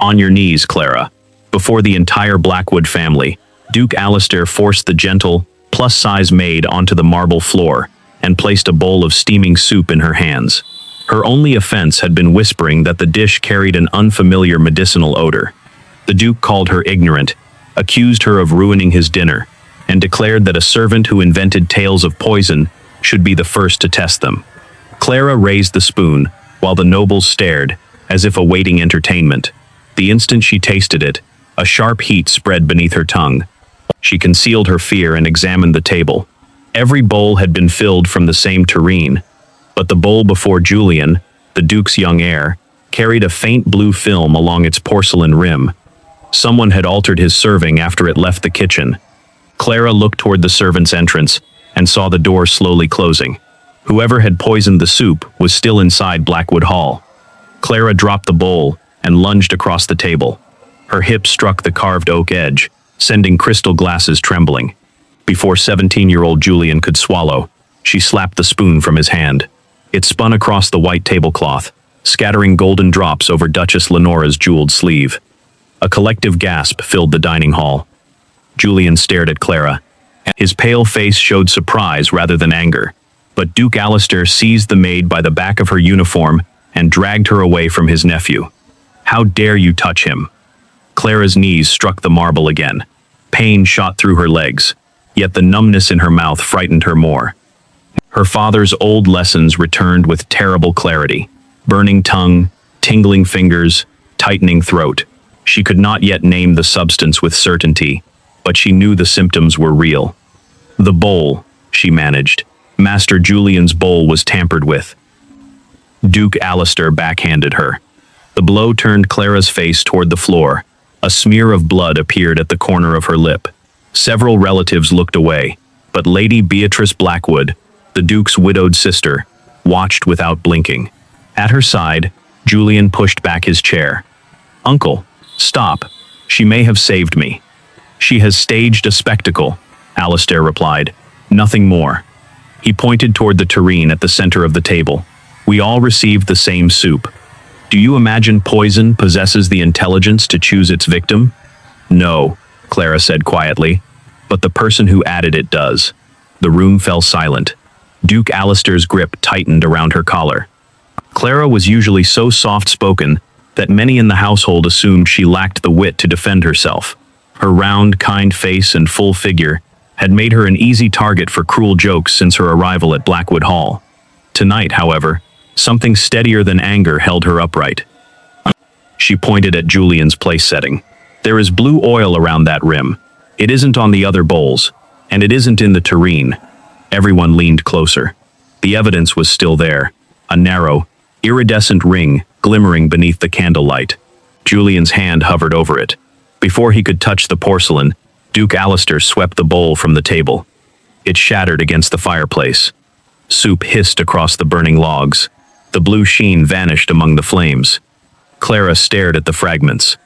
On your knees, Clara. Before the entire Blackwood family, Duke Alistair forced the gentle, plus-size maid onto the marble floor and placed a bowl of steaming soup in her hands. Her only offense had been whispering that the dish carried an unfamiliar medicinal odor. The Duke called her ignorant, accused her of ruining his dinner, and declared that a servant who invented tales of poison should be the first to test them. Clara raised the spoon, while the nobles stared, as if awaiting entertainment. The instant she tasted it, a sharp heat spread beneath her tongue. She concealed her fear and examined the table. Every bowl had been filled from the same tureen, but the bowl before Julian, the Duke's young heir, carried a faint blue film along its porcelain rim. Someone had altered his serving after it left the kitchen. Clara looked toward the servants' entrance and saw the door slowly closing. Whoever had poisoned the soup was still inside Blackwood Hall. Clara dropped the bowl and lunged across the table. Her hip struck the carved oak edge, sending crystal glasses trembling. Before 17-year-old Julian could swallow, she slapped the spoon from his hand. It spun across the white tablecloth, scattering golden drops over Duchess Lenora's jeweled sleeve. A collective gasp filled the dining hall. Julian stared at Clara. His pale face showed surprise rather than anger, but Duke Alistair seized the maid by the back of her uniform and dragged her away from his nephew. "How dare you touch him?" Clara's knees struck the marble again. Pain shot through her legs, yet the numbness in her mouth frightened her more. Her father's old lessons returned with terrible clarity. Burning tongue, tingling fingers, tightening throat. She could not yet name the substance with certainty, but she knew the symptoms were real. "The bowl," she managed. "Master Julian's bowl was tampered with." Duke Alistair backhanded her. The blow turned Clara's face toward the floor. A smear of blood appeared at the corner of her lip. Several relatives looked away, but Lady Beatrice Blackwood, the Duke's widowed sister, watched without blinking. At her side, Julian pushed back his chair. "Uncle, stop. She may have saved me." "She has staged a spectacle," Alistair replied. "Nothing more." He pointed toward the tureen at the center of the table. "We all received the same soup. Do you imagine poison possesses the intelligence to choose its victim?" "No," Clara said quietly, "but the person who added it does." The room fell silent. Duke Alistair's grip tightened around her collar. Clara was usually so soft-spoken that many in the household assumed she lacked the wit to defend herself. Her round, kind face and full figure had made her an easy target for cruel jokes since her arrival at Blackwood Hall. Tonight, however, something steadier than anger held her upright. She pointed at Julian's place setting. "There is blue oil around that rim. It isn't on the other bowls, and it isn't in the tureen." Everyone leaned closer. The evidence was still there, a narrow, iridescent ring glimmering beneath the candlelight. Julian's hand hovered over it. Before he could touch the porcelain, Duke Alistair swept the bowl from the table. It shattered against the fireplace. Soup hissed across the burning logs. The blue sheen vanished among the flames. Clara stared at the fragments.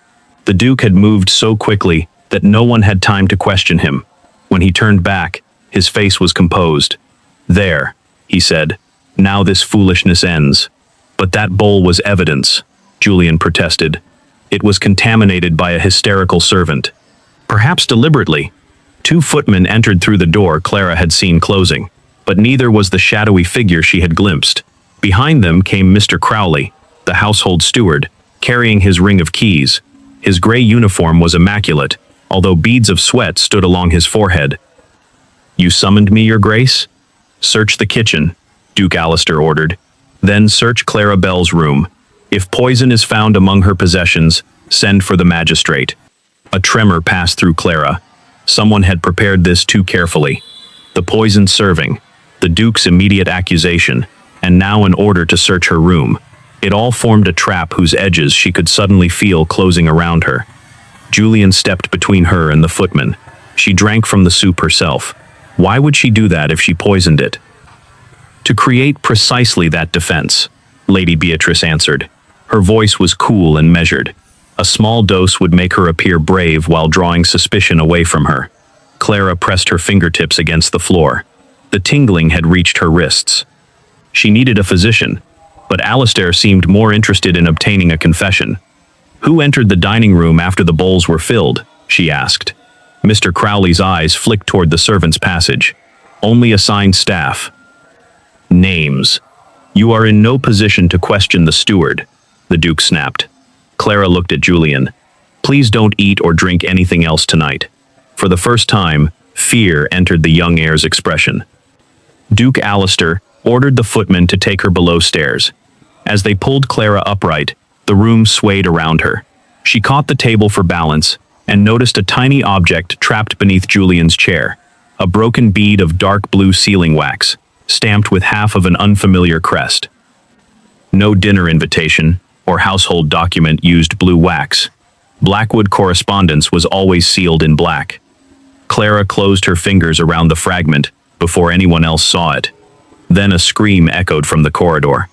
The Duke had moved so quickly that no one had time to question him. When he turned back, his face was composed. "There," he said. "Now this foolishness ends." "But that bowl was evidence," Julian protested. "It was contaminated by a hysterical servant. Perhaps deliberately." 2 footmen entered through the door Clara had seen closing, but neither was the shadowy figure she had glimpsed. Behind them came Mr. Crowley, the household steward, carrying his ring of keys. His gray uniform was immaculate, although beads of sweat stood along his forehead. "You summoned me, Your Grace?" "Search the kitchen," Duke Alistair ordered. "Then search Clara Bell's room. If poison is found among her possessions, send for the magistrate." A tremor passed through Clara. Someone had prepared this too carefully. The poisoned serving, the Duke's immediate accusation, and now an order to search her room. It all formed a trap whose edges she could suddenly feel closing around her. Julian stepped between her and the footman. She drank from the soup herself. Why would she do that if she poisoned it? "To create precisely that defense," Lady Beatrice answered. Her voice was cool and measured. A small dose would make her appear brave while drawing suspicion away from her. Clara pressed her fingertips against the floor. The tingling had reached her wrists. She needed a physician, but Alistair seemed more interested in obtaining a confession. "Who entered the dining room after the bowls were filled?" she asked. Mr. Crowley's eyes flicked toward the servants' passage. "Only assigned staff." "Names. You are in no position to question the steward," the Duke snapped. Clara looked at Julian. "Please don't eat or drink anything else tonight." For the first time, fear entered the young heir's expression. Duke Alistair ordered the footman to take her below stairs. As they pulled Clara upright, the room swayed around her. She caught the table for balance and noticed a tiny object trapped beneath Julian's chair, a broken bead of dark blue sealing wax, stamped with half of an unfamiliar crest. No dinner invitation or household document used blue wax. Blackwood correspondence was always sealed in black. Clara closed her fingers around the fragment before anyone else saw it. Then a scream echoed from the corridor.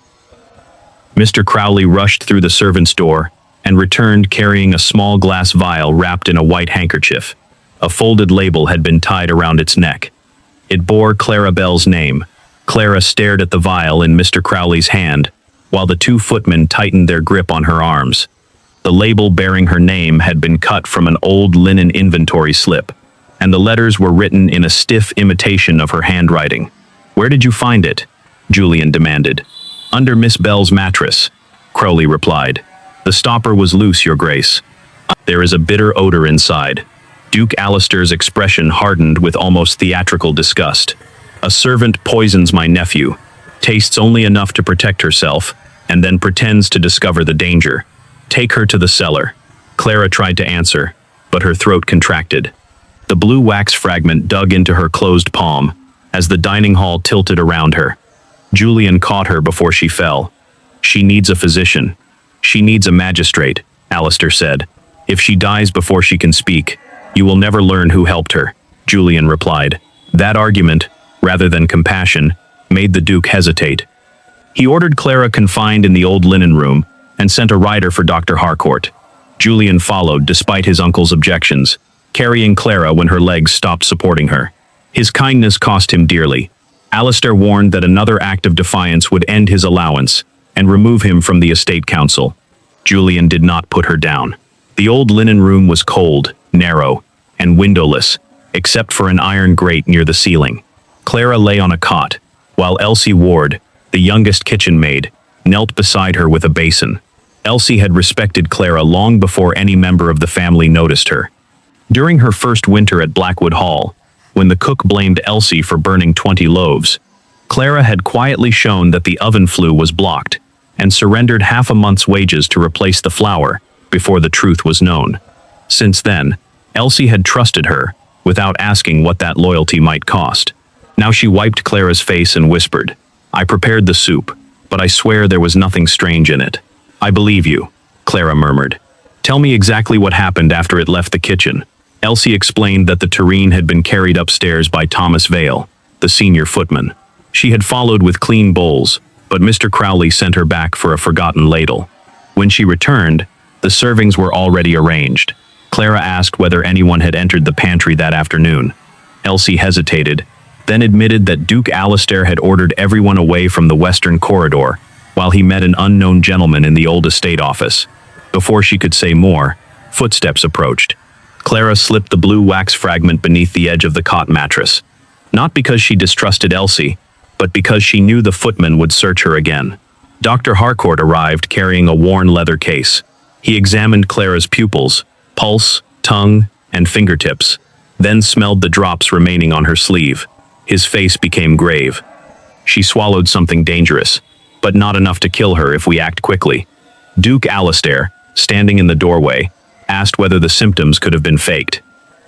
Mr. Crowley rushed through the servants' door and returned carrying a small glass vial wrapped in a white handkerchief. A folded label had been tied around its neck. It bore Clara Bell's name. Clara stared at the vial in Mr. Crowley's hand, while the two footmen tightened their grip on her arms. The label bearing her name had been cut from an old linen inventory slip, and the letters were written in a stiff imitation of her handwriting. "Where did you find it?" Julian demanded. "Under Miss Bell's mattress," Crowley replied. "The stopper was loose, Your Grace." "There is a bitter odor inside." Duke Alistair's expression hardened with almost theatrical disgust. "A servant poisons my nephew, tastes only enough to protect herself, and then pretends to discover the danger. Take her to the cellar." Clara tried to answer, but her throat contracted. The blue wax fragment dug into her closed palm as the dining hall tilted around her. Julian caught her before she fell. "She needs a physician. She needs a magistrate," Alistair said. "If she dies before she can speak, you will never learn who helped her," Julian replied. That argument, rather than compassion, made the Duke hesitate. He ordered Clara confined in the old linen room and sent a rider for Dr. Harcourt. Julian followed despite his uncle's objections, carrying Clara when her legs stopped supporting her. His kindness cost him dearly. Alistair warned that another act of defiance would end his allowance and remove him from the estate council. Julian did not put her down. The old linen room was cold, narrow, and windowless, except for an iron grate near the ceiling. Clara lay on a cot, while Elsie Ward, the youngest kitchen maid, knelt beside her with a basin. Elsie had respected Clara long before any member of the family noticed her. During her first winter at Blackwood Hall, when the cook blamed Elsie for burning 20 loaves, Clara had quietly shown that the oven flue was blocked and surrendered half a month's wages to replace the flour before the truth was known. Since then, Elsie had trusted her without asking what that loyalty might cost. Now she wiped Clara's face and whispered, "I prepared the soup, but I swear there was nothing strange in it." "I believe you," Clara murmured. "Tell me exactly what happened after it left the kitchen." Elsie explained that the tureen had been carried upstairs by Thomas Vale, the senior footman. She had followed with clean bowls, but Mr. Crowley sent her back for a forgotten ladle. When she returned, the servings were already arranged. Clara asked whether anyone had entered the pantry that afternoon. Elsie hesitated, then admitted that Duke Alistair had ordered everyone away from the western corridor, while he met an unknown gentleman in the old estate office. Before she could say more, footsteps approached. Clara slipped the blue wax fragment beneath the edge of the cot mattress. Not because she distrusted Elsie, but because she knew the footman would search her again. Dr. Harcourt arrived carrying a worn leather case. He examined Clara's pupils, pulse, tongue, and fingertips, then smelled the drops remaining on her sleeve. His face became grave. "She swallowed something dangerous, but not enough to kill her if we act quickly." Duke Alistair, standing in the doorway, asked whether the symptoms could have been faked.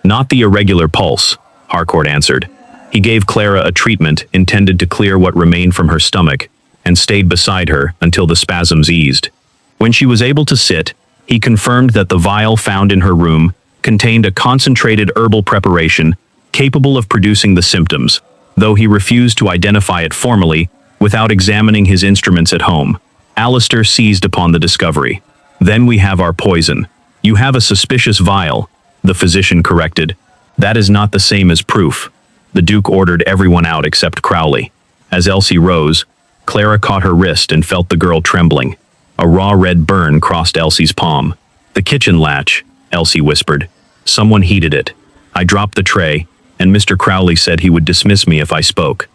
"Not the irregular pulse," Harcourt answered. He gave Clara a treatment intended to clear what remained from her stomach and stayed beside her until the spasms eased. When she was able to sit, he confirmed that the vial found in her room contained a concentrated herbal preparation capable of producing the symptoms, though he refused to identify it formally without examining his instruments at home. Alistair seized upon the discovery. "Then we have our poison. You have a suspicious vial," the physician corrected. "That is not the same as proof." The Duke ordered everyone out except Crowley. As Elsie rose, Clara caught her wrist and felt the girl trembling. A raw red burn crossed Elsie's palm. "The kitchen latch," Elsie whispered. "Someone heated it. I dropped the tray, and Mr. Crowley said he would dismiss me if I spoke."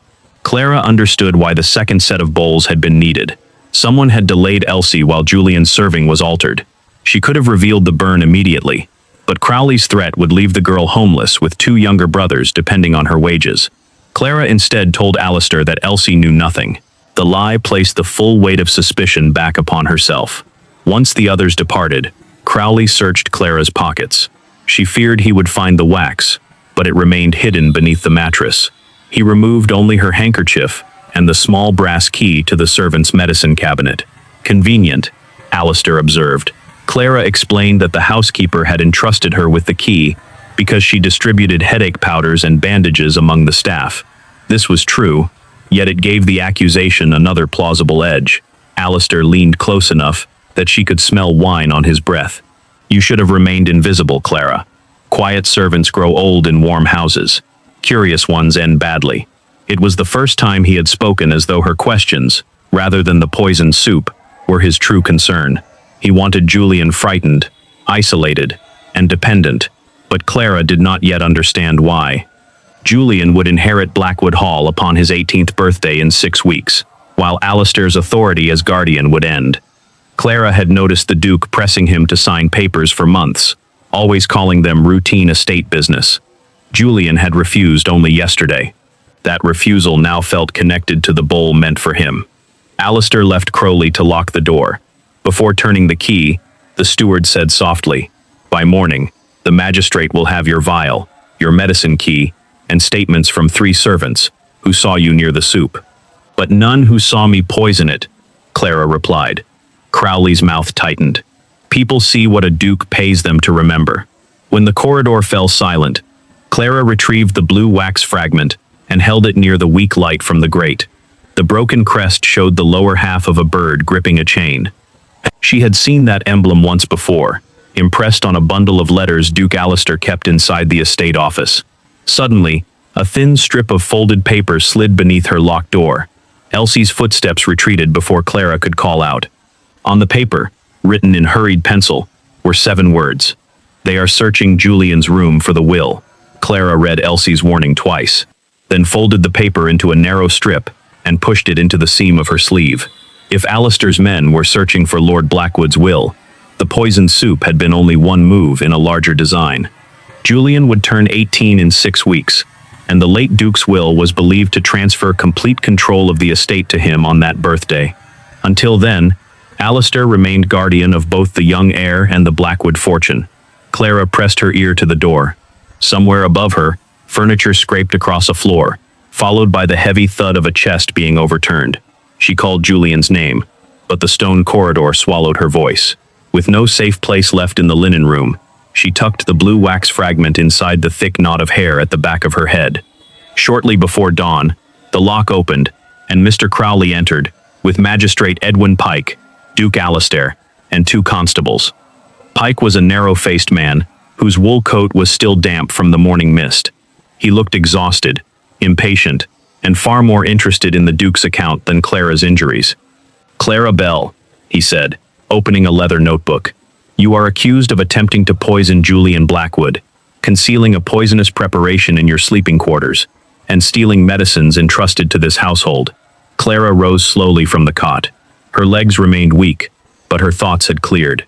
Clara understood why the second set of bowls had been needed. Someone had delayed Elsie while Julian's serving was altered. She could have revealed the burn immediately, but Crowley's threat would leave the girl homeless with 2 younger brothers depending on her wages. Clara instead told Alistair that Elsie knew nothing. The lie placed the full weight of suspicion back upon herself. Once the others departed, Crowley searched Clara's pockets. She feared he would find the wax, but it remained hidden beneath the mattress. He removed only her handkerchief and the small brass key to the servant's medicine cabinet. "Convenient," Alistair observed. Clara explained that the housekeeper had entrusted her with the key because she distributed headache powders and bandages among the staff. This was true, yet it gave the accusation another plausible edge. Alistair leaned close enough that she could smell wine on his breath. "You should have remained invisible, Clara. Quiet servants grow old in warm houses. Curious ones end badly." It was the first time he had spoken as though her questions, rather than the poisoned soup, were his true concern. He wanted Julian frightened, isolated, and dependent, but Clara did not yet understand why. Julian would inherit Blackwood Hall upon his 18th birthday in 6 weeks, while Alistair's authority as guardian would end. Clara had noticed the Duke pressing him to sign papers for months, always calling them routine estate business. Julian had refused only yesterday. That refusal now felt connected to the bowl meant for him. Alistair left Crowley to lock the door. Before turning the key, the steward said softly, "By morning, the magistrate will have your vial, your medicine key, and statements from 3 servants who saw you near the soup." "But none who saw me poison it," Clara replied. Crowley's mouth tightened. People see what a duke pays them to remember. When the corridor fell silent, Clara retrieved the blue wax fragment and held it near the weak light from the grate. The broken crest showed the lower half of a bird gripping a chain. She had seen that emblem once before, impressed on a bundle of letters Duke Alistair kept inside the estate office. Suddenly, a thin strip of folded paper slid beneath her locked door. Elsie's footsteps retreated before Clara could call out. On the paper, written in hurried pencil, were 7 words. "They are searching Julian's room for the will." Clara read Elsie's warning twice, then folded the paper into a narrow strip and pushed it into the seam of her sleeve. If Alistair's men were searching for Lord Blackwood's will, the poisoned soup had been only one move in a larger design. Julian would turn 18 in 6 weeks, and the late Duke's will was believed to transfer complete control of the estate to him on that birthday. Until then, Alistair remained guardian of both the young heir and the Blackwood fortune. Clara pressed her ear to the door. Somewhere above her, furniture scraped across a floor, followed by the heavy thud of a chest being overturned. She called Julian's name, but the stone corridor swallowed her voice. With no safe place left in the linen room, she tucked the blue wax fragment inside the thick knot of hair at the back of her head. Shortly before dawn, the lock opened, and Mr. Crowley entered, with Magistrate Edwin Pike, Duke Alistair, and 2 constables. Pike was a narrow-faced man, whose wool coat was still damp from the morning mist. He looked exhausted, impatient, and far more interested in the Duke's account than Clara's injuries. "Clara Bell," he said, opening a leather notebook. "You are accused of attempting to poison Julian Blackwood, concealing a poisonous preparation in your sleeping quarters, and stealing medicines entrusted to this household." Clara rose slowly from the cot. Her legs remained weak, but her thoughts had cleared.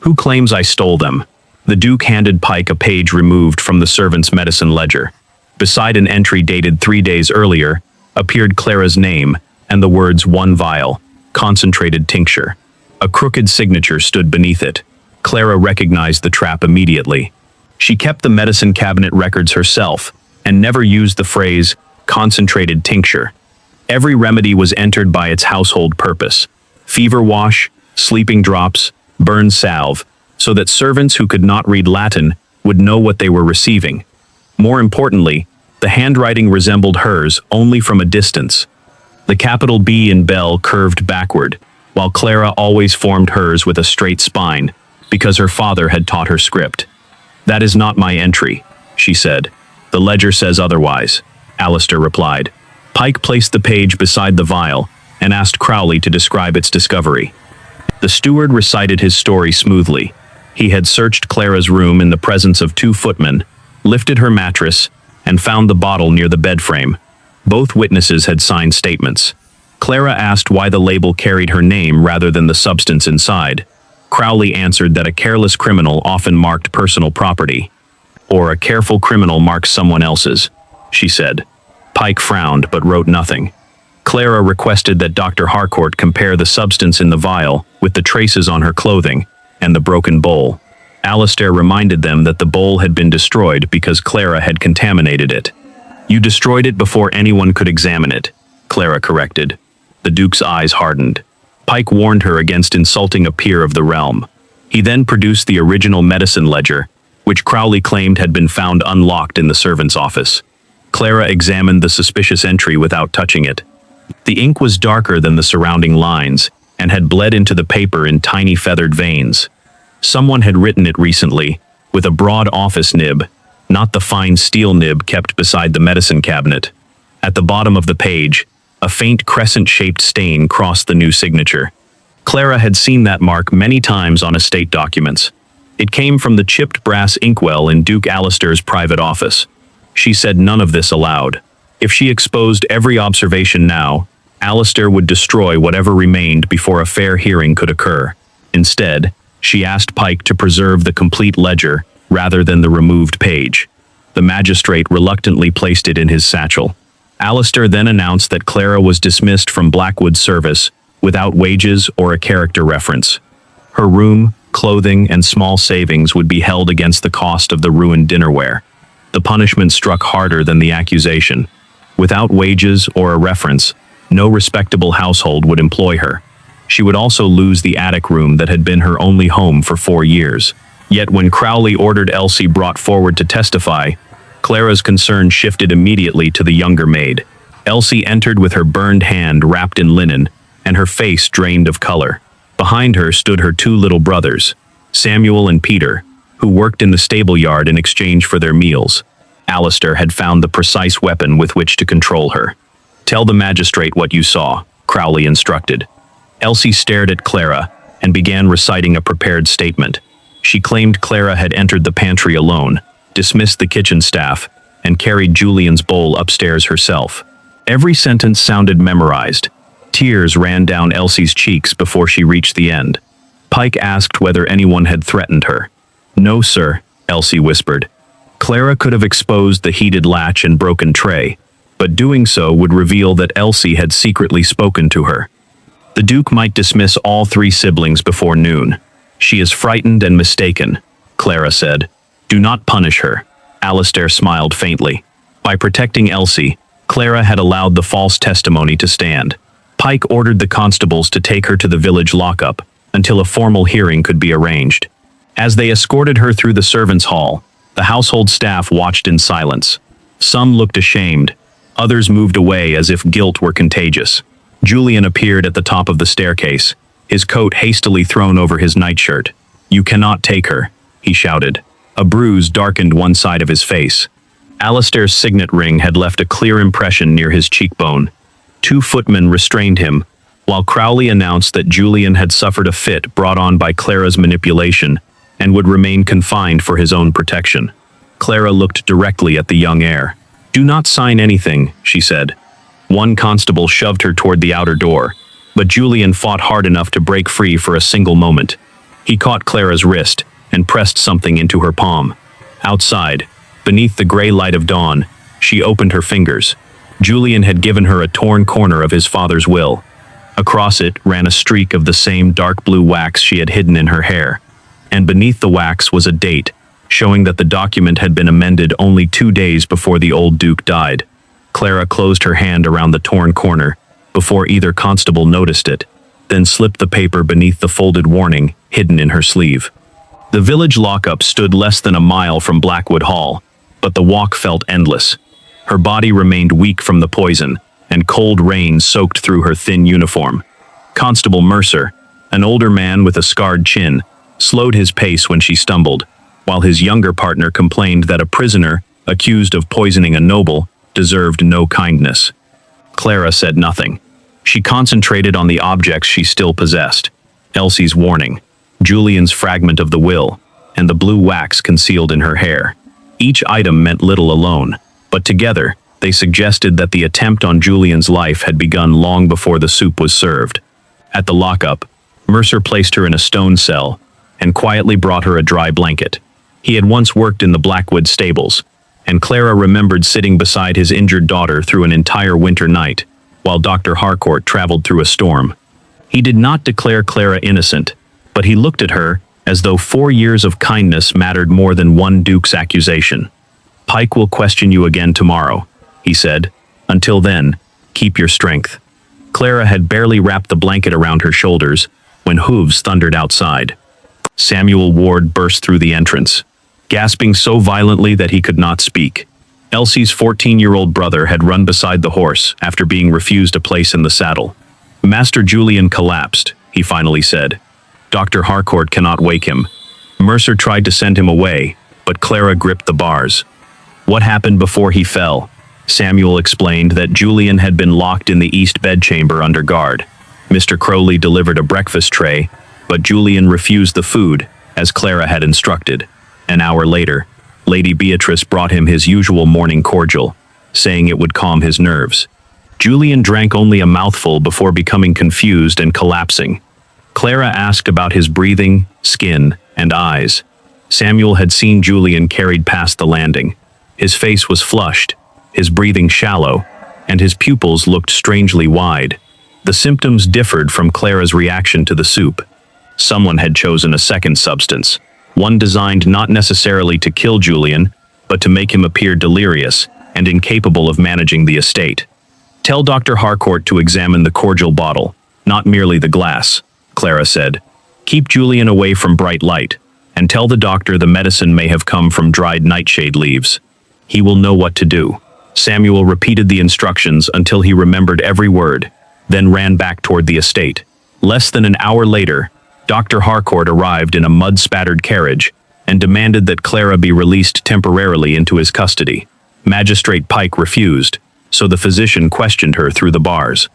"Who claims I stole them?" The Duke handed Pike a page removed from the servant's medicine ledger. Beside an entry dated 3 days earlier, appeared Clara's name and the words 1 vial, concentrated tincture. A crooked signature stood beneath it. Clara recognized the trap immediately. She kept the medicine cabinet records herself and never used the phrase concentrated tincture. Every remedy was entered by its household purpose: fever wash, sleeping drops, burn salve, so that servants who could not read Latin would know what they were receiving. More importantly, the handwriting resembled hers only from a distance. The capital B in Bell curved backward, while Clara always formed hers with a straight spine, because her father had taught her script. "That is not my entry," she said. "The ledger says otherwise," Alistair replied. Pike placed the page beside the vial and asked Crowley to describe its discovery. The steward recited his story smoothly. He had searched Clara's room in the presence of 2 footmen, lifted her mattress, and found the bottle near the bed frame. Both witnesses had signed statements. Clara asked why the label carried her name rather than the substance inside. Crowley answered that a careless criminal often marked personal property. Or a careful criminal marks someone else's, she said. Pike frowned but wrote nothing. Clara requested that Dr. Harcourt compare the substance in the vial with the traces on her clothing and the broken bowl. Alistair reminded them that the bowl had been destroyed because Clara had contaminated it. You destroyed it before anyone could examine it, Clara corrected. The Duke's eyes hardened. Pike warned her against insulting a peer of the realm. He then produced the original medicine ledger, which Crowley claimed had been found unlocked in the servant's office. Clara examined the suspicious entry without touching it. The ink was darker than the surrounding lines and had bled into the paper in tiny feathered veins. Someone had written it recently, with a broad office nib, not the fine steel nib kept beside the medicine cabinet. At the bottom of the page, a faint crescent-shaped stain crossed the new signature. Clara had seen that mark many times on estate documents. It came from the chipped brass inkwell in Duke Alistair's private office. She said none of this aloud. If she exposed every observation now, Alistair would destroy whatever remained before a fair hearing could occur. Instead, she asked Pike to preserve the complete ledger rather than the removed page. The magistrate reluctantly placed it in his satchel. Alistair then announced that Clara was dismissed from Blackwood's service without wages or a character reference. Her room, clothing, and small savings would be held against the cost of the ruined dinnerware. The punishment struck harder than the accusation. Without wages or a reference, no respectable household would employ her. She would also lose the attic room that had been her only home for 4 years. Yet when Crowley ordered Elsie brought forward to testify, Clara's concern shifted immediately to the younger maid. Elsie entered with her burned hand wrapped in linen, and her face drained of color. Behind her stood her 2 little brothers, Samuel and Peter, who worked in the stable yard in exchange for their meals. Alistair had found the precise weapon with which to control her. "Tell the magistrate what you saw," Crowley instructed. Elsie stared at Clara and began reciting a prepared statement. She claimed Clara had entered the pantry alone, dismissed the kitchen staff, and carried Julian's bowl upstairs herself. Every sentence sounded memorized. Tears ran down Elsie's cheeks before she reached the end. Pike asked whether anyone had threatened her. "No, sir," Elsie whispered. Clara could have exposed the heated latch and broken tray, but doing so would reveal that Elsie had secretly spoken to her. The Duke might dismiss all 3 siblings before noon. "She is frightened and mistaken," Clara said. "Do not punish her." Alistair smiled faintly. By protecting Elsie, Clara had allowed the false testimony to stand. Pike ordered the constables to take her to the village lockup until a formal hearing could be arranged. As they escorted her through the servants' hall, the household staff watched in silence. Some looked ashamed, others moved away as if guilt were contagious. Julian appeared at the top of the staircase, his coat hastily thrown over his nightshirt. "You cannot take her," he shouted. A bruise darkened one side of his face. Alistair's signet ring had left a clear impression near his cheekbone. 2 footmen restrained him, while Crowley announced that Julian had suffered a fit brought on by Clara's manipulation and would remain confined for his own protection. Clara looked directly at the young heir. "Do not sign anything," she said. One constable shoved her toward the outer door, but Julian fought hard enough to break free for a single moment. He caught Clara's wrist and pressed something into her palm. Outside, beneath the gray light of dawn, she opened her fingers. Julian had given her a torn corner of his father's will. Across it ran a streak of the same dark blue wax she had hidden in her hair, and beneath the wax was a date, showing that the document had been amended only 2 days before the old Duke died. Clara closed her hand around the torn corner before either constable noticed it, then slipped the paper beneath the folded warning hidden in her sleeve. The village lockup stood less than a mile from Blackwood Hall, but the walk felt endless. Her body remained weak from the poison, and cold rain soaked through her thin uniform. Constable Mercer, an older man with a scarred chin, slowed his pace when she stumbled, while his younger partner complained that a prisoner, accused of poisoning a noble, deserved no kindness. Clara said nothing. She concentrated on the objects she still possessed. Elsie's warning, Julian's fragment of the will, and the blue wax concealed in her hair. Each item meant little alone, but together, they suggested that the attempt on Julian's life had begun long before the soup was served. At the lockup, Mercer placed her in a stone cell and quietly brought her a dry blanket. He had once worked in the Blackwood stables, and Clara remembered sitting beside his injured daughter through an entire winter night, while Dr. Harcourt traveled through a storm. He did not declare Clara innocent, but he looked at her as though 4 years of kindness mattered more than one duke's accusation. "Pike will question you again tomorrow," he said. "Until then, keep your strength." Clara had barely wrapped the blanket around her shoulders when hooves thundered outside. Samuel Ward burst through the entrance, gasping so violently that he could not speak. Elsie's 14-year-old brother had run beside the horse after being refused a place in the saddle. "Master Julian collapsed," he finally said. "Dr. Harcourt cannot wake him." Mercer tried to send him away, but Clara gripped the bars. "What happened before he fell?" Samuel explained that Julian had been locked in the east bedchamber under guard. Mr. Crowley delivered a breakfast tray, but Julian refused the food, as Clara had instructed. An hour later, Lady Beatrice brought him his usual morning cordial, saying it would calm his nerves. Julian drank only a mouthful before becoming confused and collapsing. Clara asked about his breathing, skin, and eyes. Samuel had seen Julian carried past the landing. His face was flushed, his breathing shallow, and his pupils looked strangely wide. The symptoms differed from Clara's reaction to the soup. Someone had chosen a second substance, one designed not necessarily to kill Julian, but to make him appear delirious and incapable of managing the estate. "Tell Dr. Harcourt to examine the cordial bottle, not merely the glass," Clara said. "Keep Julian away from bright light, and tell the doctor the medicine may have come from dried nightshade leaves. He will know what to do." Samuel repeated the instructions until he remembered every word, then ran back toward the estate. Less than an hour later, Dr. Harcourt arrived in a mud-spattered carriage and demanded that Clara be released temporarily into his custody. Magistrate Pike refused, so the physician questioned her through the bars.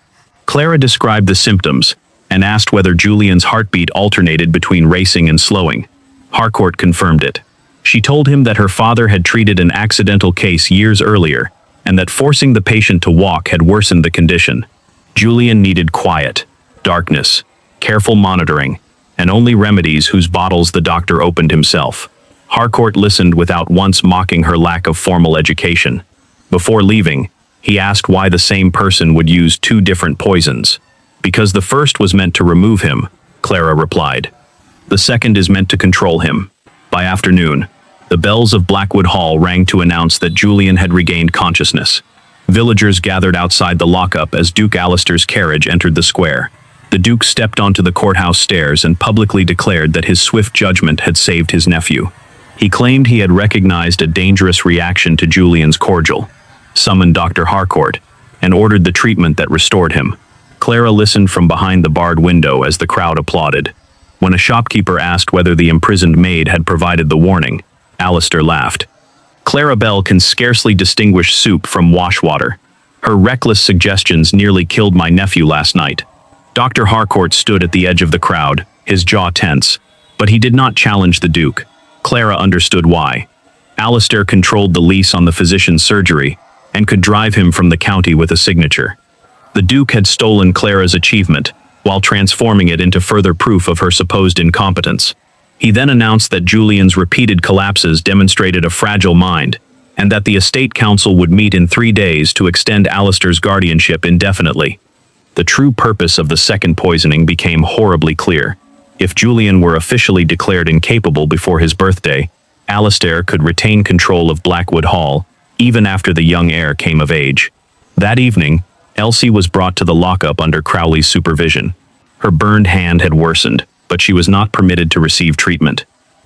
Clara described the symptoms and asked whether Julian's heartbeat alternated between racing and slowing. Harcourt confirmed it. She told him that her father had treated an accidental case years earlier, and that forcing the patient to walk had worsened the condition. Julian needed quiet, darkness, careful monitoring, and only remedies whose bottles the doctor opened himself. Harcourt listened without once mocking her lack of formal education. Before leaving, he asked why the same person would use 2 different poisons. "Because the first was meant to remove him," Clara replied. "The second is meant to control him." By afternoon, the bells of Blackwood Hall rang to announce that Julian had regained consciousness. Villagers gathered outside the lockup as Duke Alistair's carriage entered the square. The Duke stepped onto the courthouse stairs and publicly declared that his swift judgment had saved his nephew. He claimed he had recognized a dangerous reaction to Julian's cordial, summoned Dr. Harcourt, and ordered the treatment that restored him. Clara listened from behind the barred window as the crowd applauded. When a shopkeeper asked whether the imprisoned maid had provided the warning, Alistair laughed. "Clara Bell can scarcely distinguish soup from washwater. Her reckless suggestions nearly killed my nephew last night." Dr. Harcourt stood at the edge of the crowd, his jaw tense, but he did not challenge the Duke. Clara understood why. Alistair controlled the lease on the physician's surgery and could drive him from the county with a signature. The Duke had stolen Clara's achievement, while transforming it into further proof of her supposed incompetence. He then announced that Julian's repeated collapses demonstrated a fragile mind, and that the estate council would meet in 3 days to extend Alistair's guardianship indefinitely. The true purpose of the second poisoning became horribly clear. If Julian were officially declared incapable before his birthday, Alistair could retain control of Blackwood Hall, even after the young heir came of age. That evening, Elsie was brought to the lockup under Crowley's supervision. Her burned hand had worsened, but she was not permitted to receive treatment.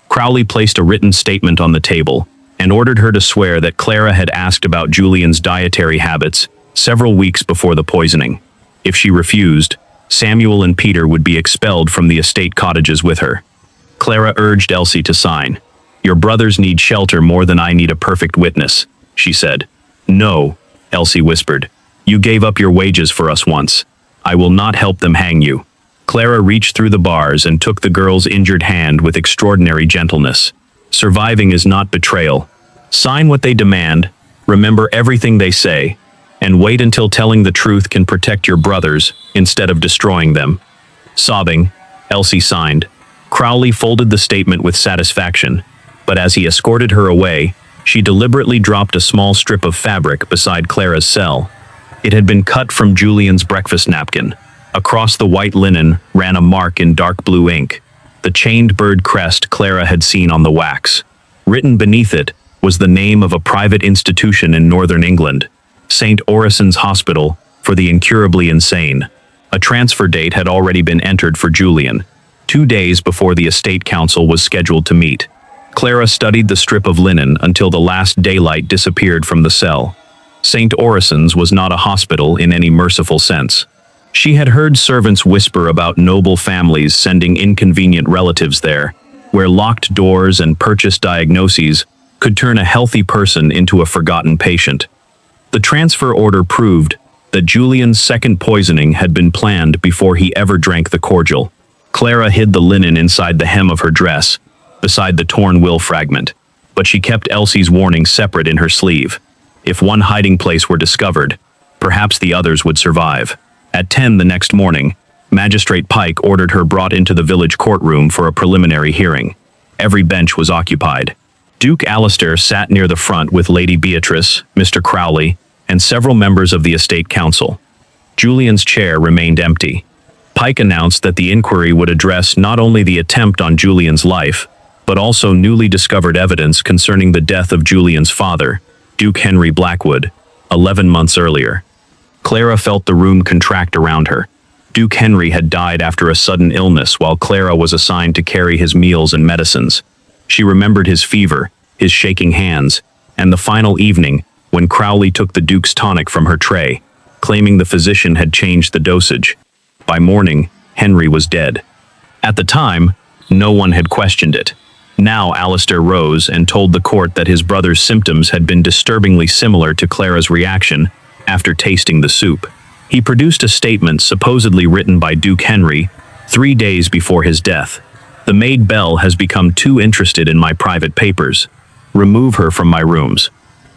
Crowley placed a written statement on the table and ordered her to swear that Clara had asked about Julian's dietary habits several weeks before the poisoning. If she refused, Samuel and Peter would be expelled from the estate cottages with her. Clara urged Elsie to sign. "Your brothers need shelter more than I need a perfect witness," she said. "No," Elsie whispered. "You gave up your wages for us once. I will not help them hang you." Clara reached through the bars and took the girl's injured hand with extraordinary gentleness. Surviving is not betrayal. Sign what they demand, remember everything they say, and wait until telling the truth can protect your brothers instead of destroying them." Sobbing, Elsie signed. Crowley folded the statement with satisfaction, but as he escorted her away, she deliberately dropped a small strip of fabric beside Clara's cell. It had been cut from Julian's breakfast napkin. Across the white linen ran a mark in dark blue ink, the chained bird crest Clara had seen on the wax. Written beneath it was the name of a private institution in northern England, St. Orison's Hospital for the Incurably Insane. A transfer date had already been entered for Julian, 2 days before the estate council was scheduled to meet. Clara studied the strip of linen until the last daylight disappeared from the cell. St. Orison's was not a hospital in any merciful sense. She had heard servants whisper about noble families sending inconvenient relatives there, where locked doors and purchased diagnoses could turn a healthy person into a forgotten patient. The transfer order proved that Julian's second poisoning had been planned before he ever drank the cordial. Clara hid the linen inside the hem of her dress, beside the torn will fragment, but she kept Elsie's warning separate in her sleeve. If one hiding place were discovered, perhaps the others would survive. At 10 the next morning, Magistrate Pike ordered her brought into the village courtroom for a preliminary hearing. Every bench was occupied. Duke Alistair sat near the front with Lady Beatrice, Mr. Crowley, and several members of the estate council. Julian's chair remained empty. Pike announced that the inquiry would address not only the attempt on Julian's life, but also newly discovered evidence concerning the death of Julian's father, Duke Henry Blackwood, 11 months earlier. Clara felt the room contract around her. Duke Henry had died after a sudden illness while Clara was assigned to carry his meals and medicines. She remembered his fever, his shaking hands, and the final evening when Crowley took the Duke's tonic from her tray, claiming the physician had changed the dosage. By morning, Henry was dead. At the time, no one had questioned it. Now Alistair rose and told the court that his brother's symptoms had been disturbingly similar to Clara's reaction after tasting the soup. He produced a statement supposedly written by Duke Henry 3 days before his death. "The Maid Bell has become too interested in my private papers. Remove her from my rooms."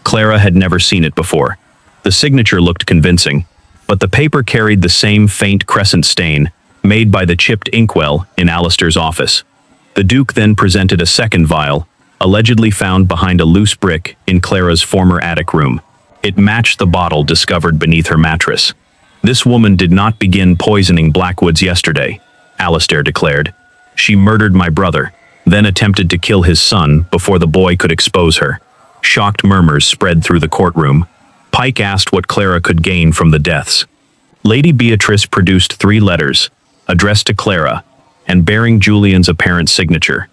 Clara had never seen it before. The signature looked convincing, but the paper carried the same faint crescent stain made by the chipped inkwell in Alistair's office. The Duke then presented a second vial, allegedly found behind a loose brick in Clara's former attic room. It matched the bottle discovered beneath her mattress. "This woman did not begin poisoning Blackwoods yesterday," Alistair declared. "She murdered my brother, then attempted to kill his son before the boy could expose her." Shocked murmurs spread through the courtroom. Pike asked what Clara could gain from the deaths. Lady Beatrice produced 3 letters, addressed to Clara, and bearing Julian's apparent signature.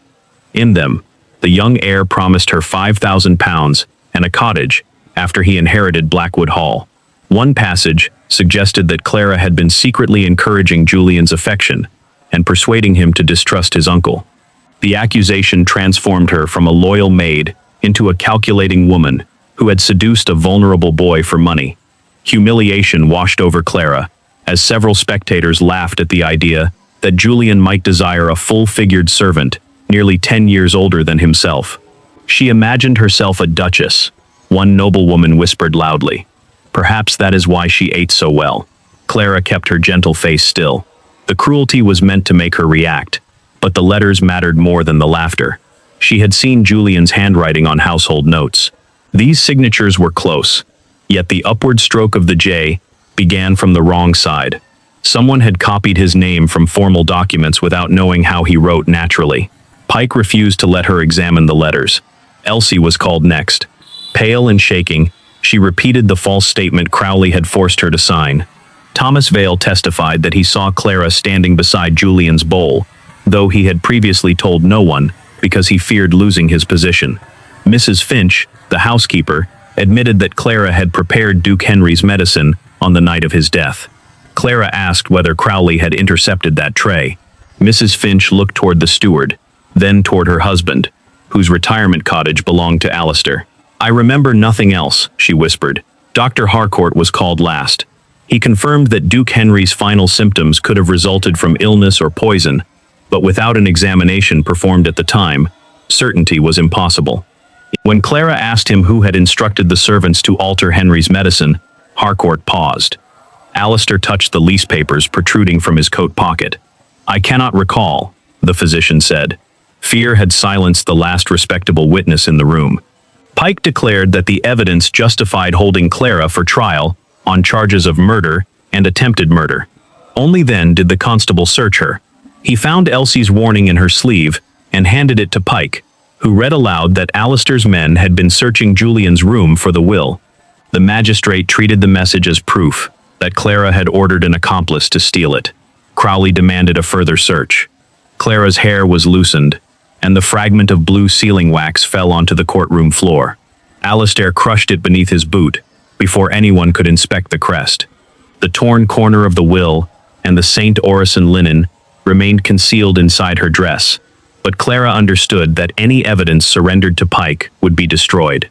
In them, the young heir promised her £5,000 and a cottage after he inherited Blackwood Hall. One passage suggested that Clara had been secretly encouraging Julian's affection and persuading him to distrust his uncle. The accusation transformed her from a loyal maid into a calculating woman who had seduced a vulnerable boy for money. Humiliation washed over Clara, as several spectators laughed at the idea that Julian might desire a full-figured servant, nearly 10 years older than himself. She imagined herself a duchess, one noblewoman whispered loudly. Perhaps that is why she ate so well. Clara kept her gentle face still. The cruelty was meant to make her react, but the letters mattered more than the laughter. She had seen Julian's handwriting on household notes. These signatures were close, yet the upward stroke of the J began from the wrong side. Someone had copied his name from formal documents without knowing how he wrote naturally. Pike refused to let her examine the letters. Elsie was called next. Pale and shaking, she repeated the false statement Crowley had forced her to sign. Thomas Vale testified that he saw Clara standing beside Julian's bowl, though he had previously told no one because he feared losing his position. Mrs. Finch, the housekeeper, admitted that Clara had prepared Duke Henry's medicine on the night of his death. Clara asked whether Crowley had intercepted that tray. Mrs. Finch looked toward the steward, then toward her husband, whose retirement cottage belonged to Alistair. "I remember nothing else," she whispered. Dr. Harcourt was called last. He confirmed that Duke Henry's final symptoms could have resulted from illness or poison, but without an examination performed at the time, Certainty was impossible. When Clara asked him who had instructed the servants to alter Henry's medicine, Harcourt paused. Alistair touched the lease papers protruding from his coat pocket. "I cannot recall," the physician said. Fear had silenced the last respectable witness in the room. Pike declared that the evidence justified holding Clara for trial on charges of murder and attempted murder. Only then did the constable search her. He found Elsie's warning in her sleeve and handed it to Pike, who read aloud that Alistair's men had been searching Julian's room for the will. The magistrate treated the message as proof that Clara had ordered an accomplice to steal it. Crowley demanded a further search. Clara's hair was loosened, and the fragment of blue sealing wax fell onto the courtroom floor. Alistair crushed it beneath his boot before anyone could inspect the crest. The torn corner of the will and the St. Orison linen remained concealed inside her dress, but Clara understood that any evidence surrendered to Pike would be destroyed.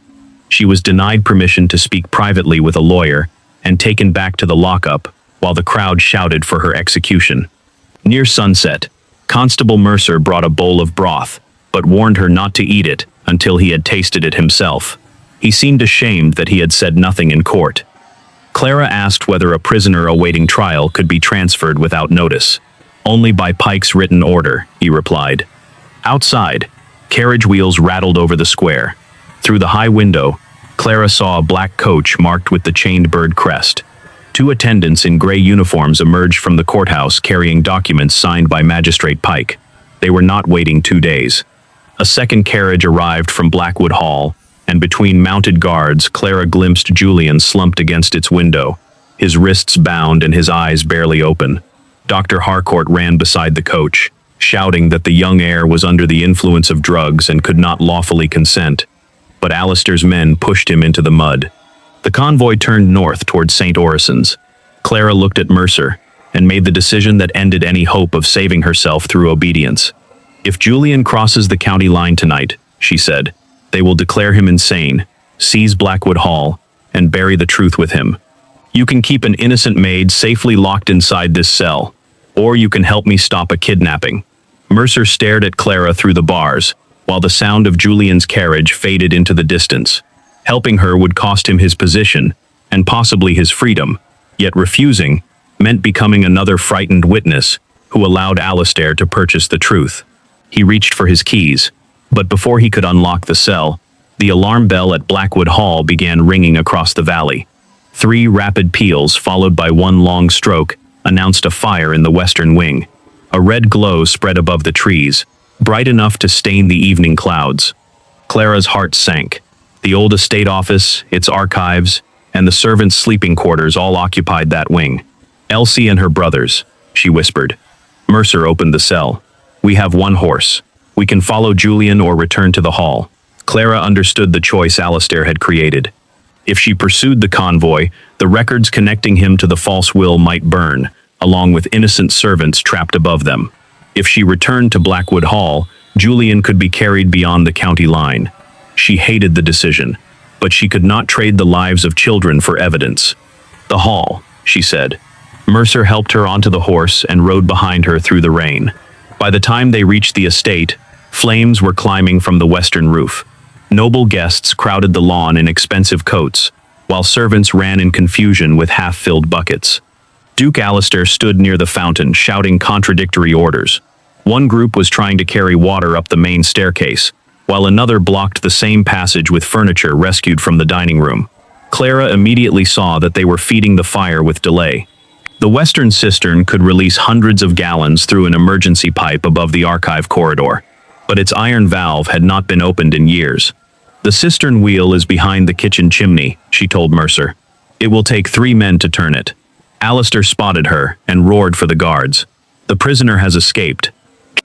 She was denied permission to speak privately with a lawyer and taken back to the lockup while the crowd shouted for her execution. Near sunset, Constable Mercer brought a bowl of broth, but warned her not to eat it until he had tasted it himself. He seemed ashamed that he had said nothing in court. Clara asked whether a prisoner awaiting trial could be transferred without notice. "Only by Pike's written order," he replied. Outside, carriage wheels rattled over the square. Through the high window, Clara saw a black coach marked with the chained bird crest. Two attendants in gray uniforms emerged from the courthouse carrying documents signed by Magistrate Pike. They were not waiting 2 days. A second carriage arrived from Blackwood Hall, and between mounted guards, Clara glimpsed Julian slumped against its window, his wrists bound and his eyes barely open. Dr. Harcourt ran beside the coach, shouting that the young heir was under the influence of drugs and could not lawfully consent. But Alistair's men pushed him into the mud. The convoy turned north toward St. Orison's. Clara looked at Mercer and made the decision that ended any hope of saving herself through obedience. "If Julian crosses the county line tonight," she said, "they will declare him insane, seize Blackwood Hall, and bury the truth with him. You can keep an innocent maid safely locked inside this cell, or you can help me stop a kidnapping." Mercer stared at Clara through the bars, while the sound of Julian's carriage faded into the distance. Helping her would cost him his position, and possibly his freedom, yet refusing meant becoming another frightened witness who allowed Alistair to purchase the truth. He reached for his keys, but before he could unlock the cell, the alarm bell at Blackwood Hall began ringing across the valley. 3 rapid peals, followed by 1 long stroke, announced a fire in the western wing. A red glow spread above the trees, bright enough to stain the evening clouds. Clara's heart sank. The old estate office, its archives, and the servants' sleeping quarters all occupied that wing. "Elsie and her brothers," she whispered. Mercer opened the cell. "We have 1 horse. We can follow Julian or return to the hall." Clara understood the choice Alistair had created. If she pursued the convoy, the records connecting him to the false will might burn, along with innocent servants trapped above them. If she returned to Blackwood Hall, Julian could be carried beyond the county line. She hated the decision, but she could not trade the lives of children for evidence. "The hall," she said. Mercer helped her onto the horse and rode behind her through the rain. By the time they reached the estate, flames were climbing from the western roof. Noble guests crowded the lawn in expensive coats, while servants ran in confusion with half-filled buckets. Duke Alistair stood near the fountain, shouting contradictory orders. One group was trying to carry water up the main staircase, while another blocked the same passage with furniture rescued from the dining room. Clara immediately saw that they were feeding the fire with delay. The western cistern could release hundreds of gallons through an emergency pipe above the archive corridor, but its iron valve had not been opened in years. "The cistern wheel is behind the kitchen chimney," she told Mercer. "It will take 3 men to turn it." Alistair spotted her and roared for the guards. "The prisoner has escaped.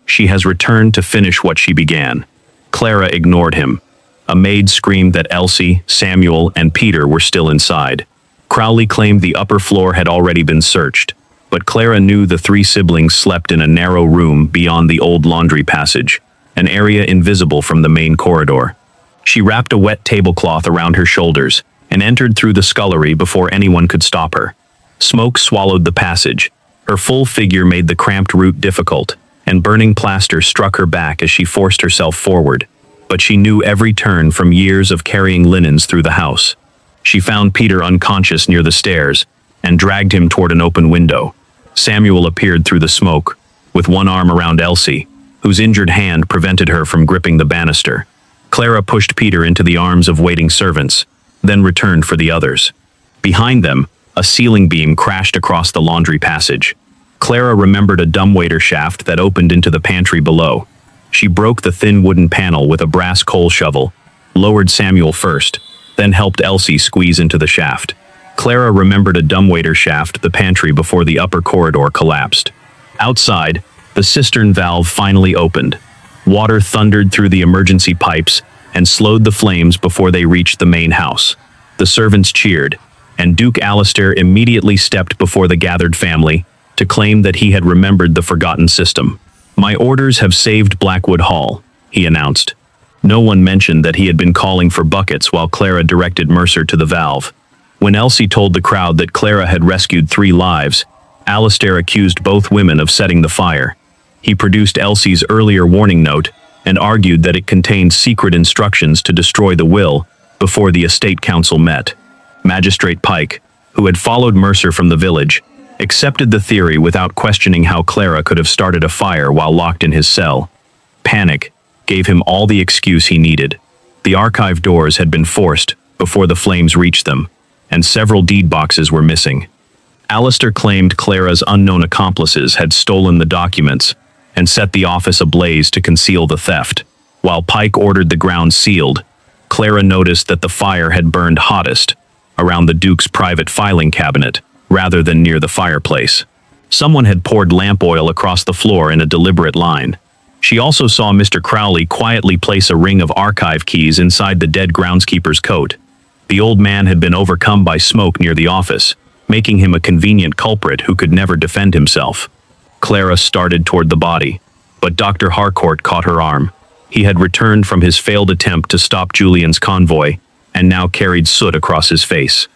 She has returned to finish what she began." Clara ignored him. A maid screamed that Elsie, Samuel, and Peter were still inside. Crowley claimed the upper floor had already been searched, but Clara knew the 3 siblings slept in a narrow room beyond the old laundry passage, an area invisible from the main corridor. She wrapped a wet tablecloth around her shoulders and entered through the scullery before anyone could stop her. Smoke swallowed the passage. Her full figure made the cramped route difficult, and burning plaster struck her back as she forced herself forward. but she knew every turn from years of carrying linens through the house. She found Peter unconscious near the stairs and dragged him toward an open window. Samuel appeared through the smoke, with one arm around Elsie, whose injured hand prevented her from gripping the banister. Clara pushed Peter into the arms of waiting servants, then returned for the others. Behind them, a ceiling beam crashed across the laundry passage. Clara remembered a dumbwaiter shaft that opened into the pantry below. She broke the thin wooden panel with a brass coal shovel, lowered Samuel first, then helped Elsie squeeze into the shaft. Clara remembered a dumbwaiter shaft the pantry before the upper corridor collapsed. Outside, the cistern valve finally opened. Water thundered through the emergency pipes and slowed the flames before they reached the main house. The servants cheered, and Duke Alistair immediately stepped before the gathered family to claim that he had remembered the forgotten system. "My orders have saved Blackwood Hall," he announced. No one mentioned that he had been calling for buckets while Clara directed Mercer to the valve. When Elsie told the crowd that Clara had rescued 3 lives, Alistair accused both women of setting the fire. He produced Elsie's earlier warning note and argued that it contained secret instructions to destroy the will before the estate council met. Magistrate Pike, who had followed Mercer from the village, accepted the theory without questioning how Clara could have started a fire while locked in his cell. Panic gave him all the excuse he needed. The archive doors had been forced before the flames reached them, and several deed boxes were missing. Alistair claimed Clara's unknown accomplices had stolen the documents and set the office ablaze to conceal the theft. While Pike ordered the ground sealed, Clara noticed that the fire had burned hottest around the Duke's private filing cabinet, rather than near the fireplace. Someone had poured lamp oil across the floor in a deliberate line. She also saw Mr. Crowley quietly place a ring of archive keys inside the dead groundskeeper's coat. The old man had been overcome by smoke near the office, making him a convenient culprit who could never defend himself. Clara started toward the body, but Dr. Harcourt caught her arm. He had returned from his failed attempt to stop Julian's convoy, and now carried soot across his face.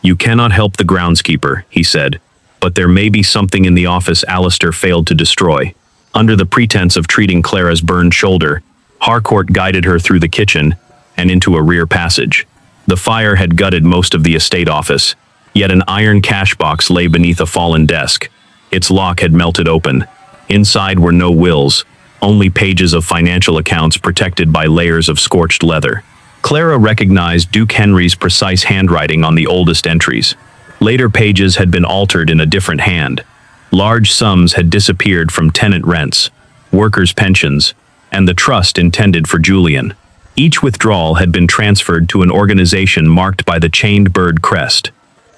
"You cannot help the groundskeeper," he said, "but there may be something in the office Alistair failed to destroy." Under the pretense of treating Clara's burned shoulder, Harcourt guided her through the kitchen and into a rear passage. The fire had gutted most of the estate office, yet an iron cash box lay beneath a fallen desk. Its lock had melted open. Inside were no wills, only pages of financial accounts protected by layers of scorched leather. Clara recognized Duke Henry's precise handwriting on the oldest entries. Later pages had been altered in a different hand. Large sums had disappeared from tenant rents, workers' pensions, and the trust intended for Julian. Each withdrawal had been transferred to an organization marked by the chained bird crest.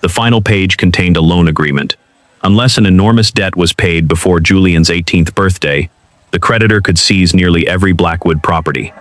The final page contained a loan agreement. Unless an enormous debt was paid before Julian's 18th birthday, the creditor could seize nearly every Blackwood property.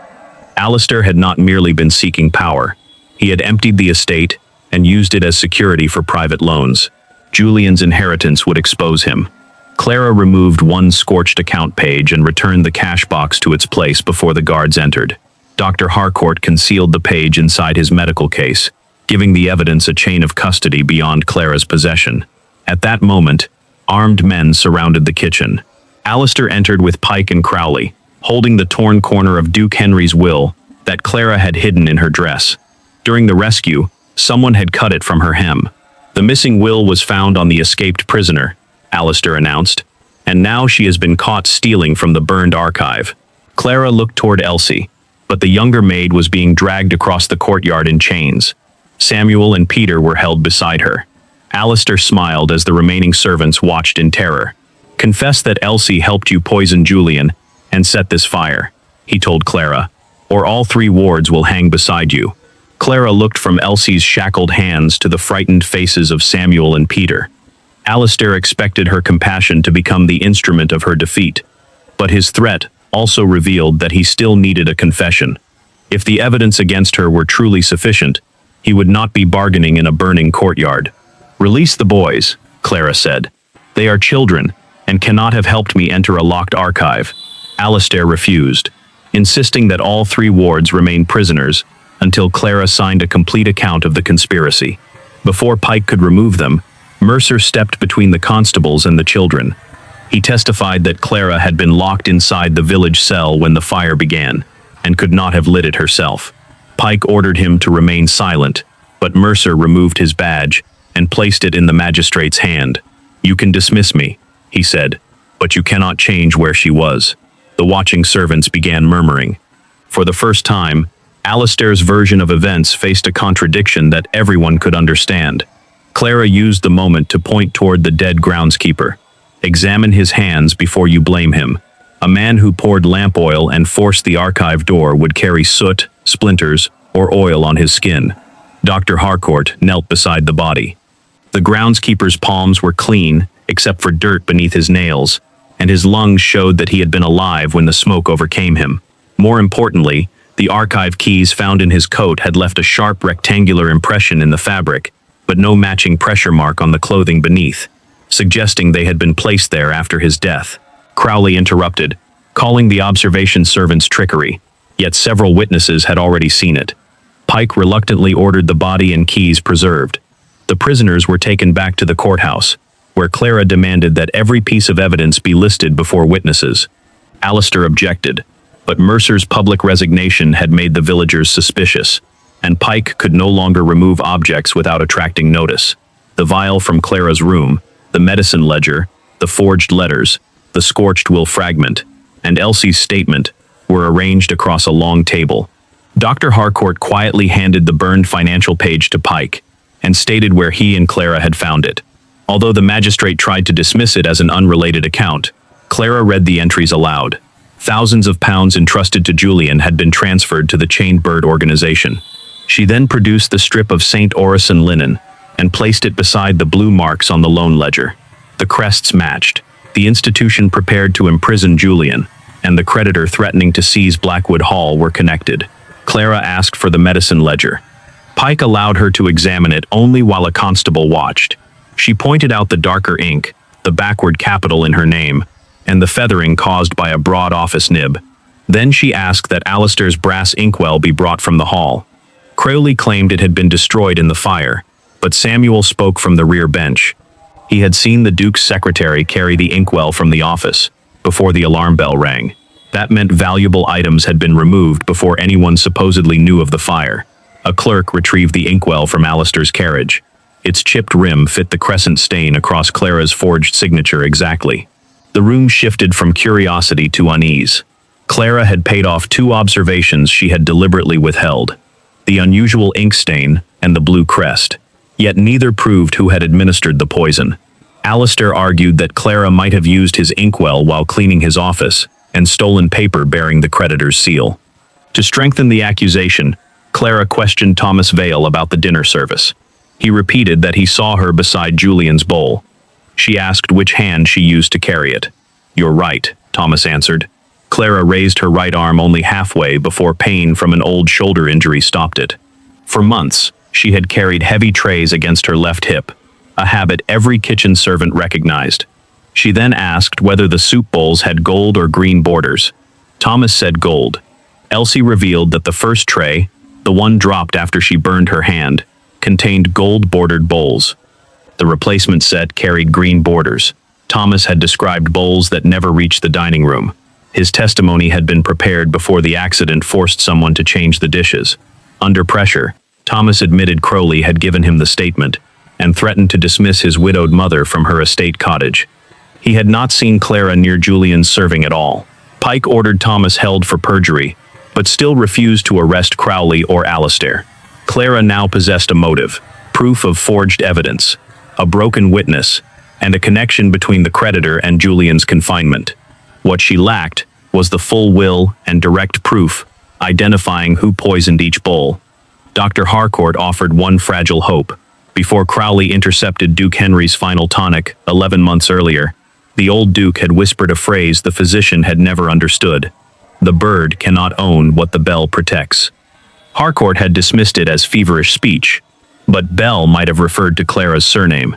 Alistair had not merely been seeking power. He had emptied the estate and used it as security for private loans. Julian's inheritance would expose him. Clara removed one scorched account page and returned the cash box to its place before the guards entered. Dr. Harcourt concealed the page inside his medical case, giving the evidence a chain of custody beyond Clara's possession. At that moment, armed men surrounded the kitchen. Alistair entered with Pike and Crowley, holding the torn corner of Duke Henry's will that Clara had hidden in her dress. During the rescue, someone had cut it from her hem. "The missing will was found on the escaped prisoner," Alistair announced, "and now she has been caught stealing from the burned archive." Clara looked toward Elsie, but the younger maid was being dragged across the courtyard in chains. Samuel and Peter were held beside her. Alistair smiled as the remaining servants watched in terror. "Confess that Elsie helped you poison Julian and set this fire," he told Clara, "or all 3 wards will hang beside you." Clara looked from Elsie's shackled hands to the frightened faces of Samuel and Peter. Alistair expected her compassion to become the instrument of her defeat, but his threat also revealed that he still needed a confession. If the evidence against her were truly sufficient, he would not be bargaining in a burning courtyard. "Release the boys," Clara said. "They are children and cannot have helped me enter a locked archive." Alistair refused, insisting that all 3 wards remain prisoners until Clara signed a complete account of the conspiracy. Before Pike could remove them, Mercer stepped between the constables and the children. He testified that Clara had been locked inside the village cell when the fire began. and could not have lit it herself. Pike ordered him to remain silent, but Mercer removed his badge and placed it in the magistrate's hand. "You can dismiss me," he said, "but you cannot change where she was." The watching servants began murmuring. For the first time, Alistair's version of events faced a contradiction that everyone could understand. Clara used the moment to point toward the dead groundskeeper. "Examine his hands before you blame him. A man who poured lamp oil and forced the archive door would carry soot, splinters, or oil on his skin." Dr. Harcourt knelt beside the body. The groundskeeper's palms were clean, except for dirt beneath his nails, and his lungs showed that he had been alive when the smoke overcame him. More importantly, the archive keys found in his coat had left a sharp rectangular impression in the fabric, but no matching pressure mark on the clothing beneath, suggesting they had been placed there after his death. Crowley interrupted, calling the observation servants trickery, yet several witnesses had already seen it. Pike reluctantly ordered the body and keys preserved. The prisoners were taken back to the courthouse, where Clara demanded that every piece of evidence be listed before witnesses. Alistair objected, but Mercer's public resignation had made the villagers suspicious, and Pike could no longer remove objects without attracting notice. The vial from Clara's room, the medicine ledger, the forged letters, the scorched will fragment, and Elsie's statement were arranged across a long table. Dr. Harcourt quietly handed the burned financial page to Pike and stated where he and Clara had found it. Although the magistrate tried to dismiss it as an unrelated account, Clara read the entries aloud. Thousands of pounds entrusted to Julian had been transferred to the Chained Bird organization. She then produced the strip of St. Orison linen and placed it beside the blue marks on the loan ledger. The crests matched. The institution prepared to imprison Julian, and the creditor threatening to seize Blackwood Hall were connected. Clara asked for the medicine ledger. Pike allowed her to examine it only while a constable watched. She pointed out the darker ink, the backward capital in her name, and the feathering caused by a broad office nib. Then she asked that Alistair's brass inkwell be brought from the hall. Crowley claimed it had been destroyed in the fire, but Samuel spoke from the rear bench. He had seen the Duke's secretary carry the inkwell from the office before the alarm bell rang. That meant valuable items had been removed before anyone supposedly knew of the fire. A clerk retrieved the inkwell from Alistair's carriage. Its chipped rim fit the crescent stain across Clara's forged signature exactly. The room shifted from curiosity to unease. Clara had paid off 2 observations she had deliberately withheld: the unusual ink stain and the blue crest. Yet neither proved who had administered the poison. Alistair argued that Clara might have used his inkwell while cleaning his office and stolen paper bearing the creditor's seal. To strengthen the accusation, Clara questioned Thomas Vale about the dinner service. He repeated that he saw her beside Julian's bowl. She asked which hand she used to carry it. "You're right," Thomas answered. Clara raised her right arm only halfway before pain from an old shoulder injury stopped it. For months, she had carried heavy trays against her left hip, a habit every kitchen servant recognized. She then asked whether the soup bowls had gold or green borders. Thomas said gold. Elsie revealed that the first tray, the one dropped after she burned her hand, contained gold-bordered bowls. The replacement set carried green borders. Thomas had described bowls that never reached the dining room. His testimony had been prepared before the accident forced someone to change the dishes. Under pressure, Thomas admitted Crowley had given him the statement and threatened to dismiss his widowed mother from her estate cottage. He had not seen Clara near Julian's serving at all. Pike ordered Thomas held for perjury, but still refused to arrest Crowley or Alistair. Clara now possessed a motive, proof of forged evidence, a broken witness, and a connection between the creditor and Julian's confinement. What she lacked was the full will and direct proof, identifying who poisoned each bowl. Dr. Harcourt offered one fragile hope. Before Crowley intercepted Duke Henry's final tonic 11 months earlier, the old Duke had whispered a phrase the physician had never understood: "The bird cannot own what the bell protects." Harcourt had dismissed it as feverish speech, but Bell might have referred to Clara's surname.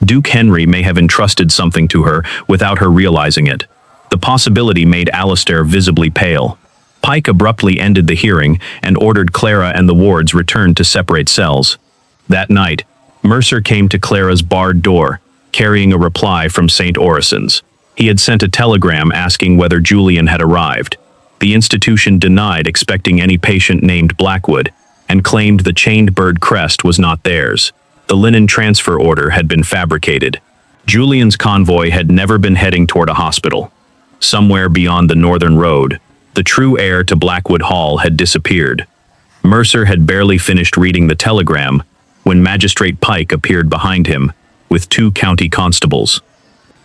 Duke Henry may have entrusted something to her without her realizing it. The possibility made Alistair visibly pale. Pike abruptly ended the hearing and ordered Clara and the wards returned to separate cells. That night, Mercer came to Clara's barred door, carrying a reply from St. Orison's. He had sent a telegram asking whether Julian had arrived. The institution denied expecting any patient named Blackwood and claimed the chained bird crest was not theirs. The linen transfer order had been fabricated. Julian's convoy had never been heading toward a hospital. Somewhere beyond the northern road, the true heir to Blackwood Hall had disappeared. Mercer had barely finished reading the telegram when Magistrate Pike appeared behind him with 2 county constables.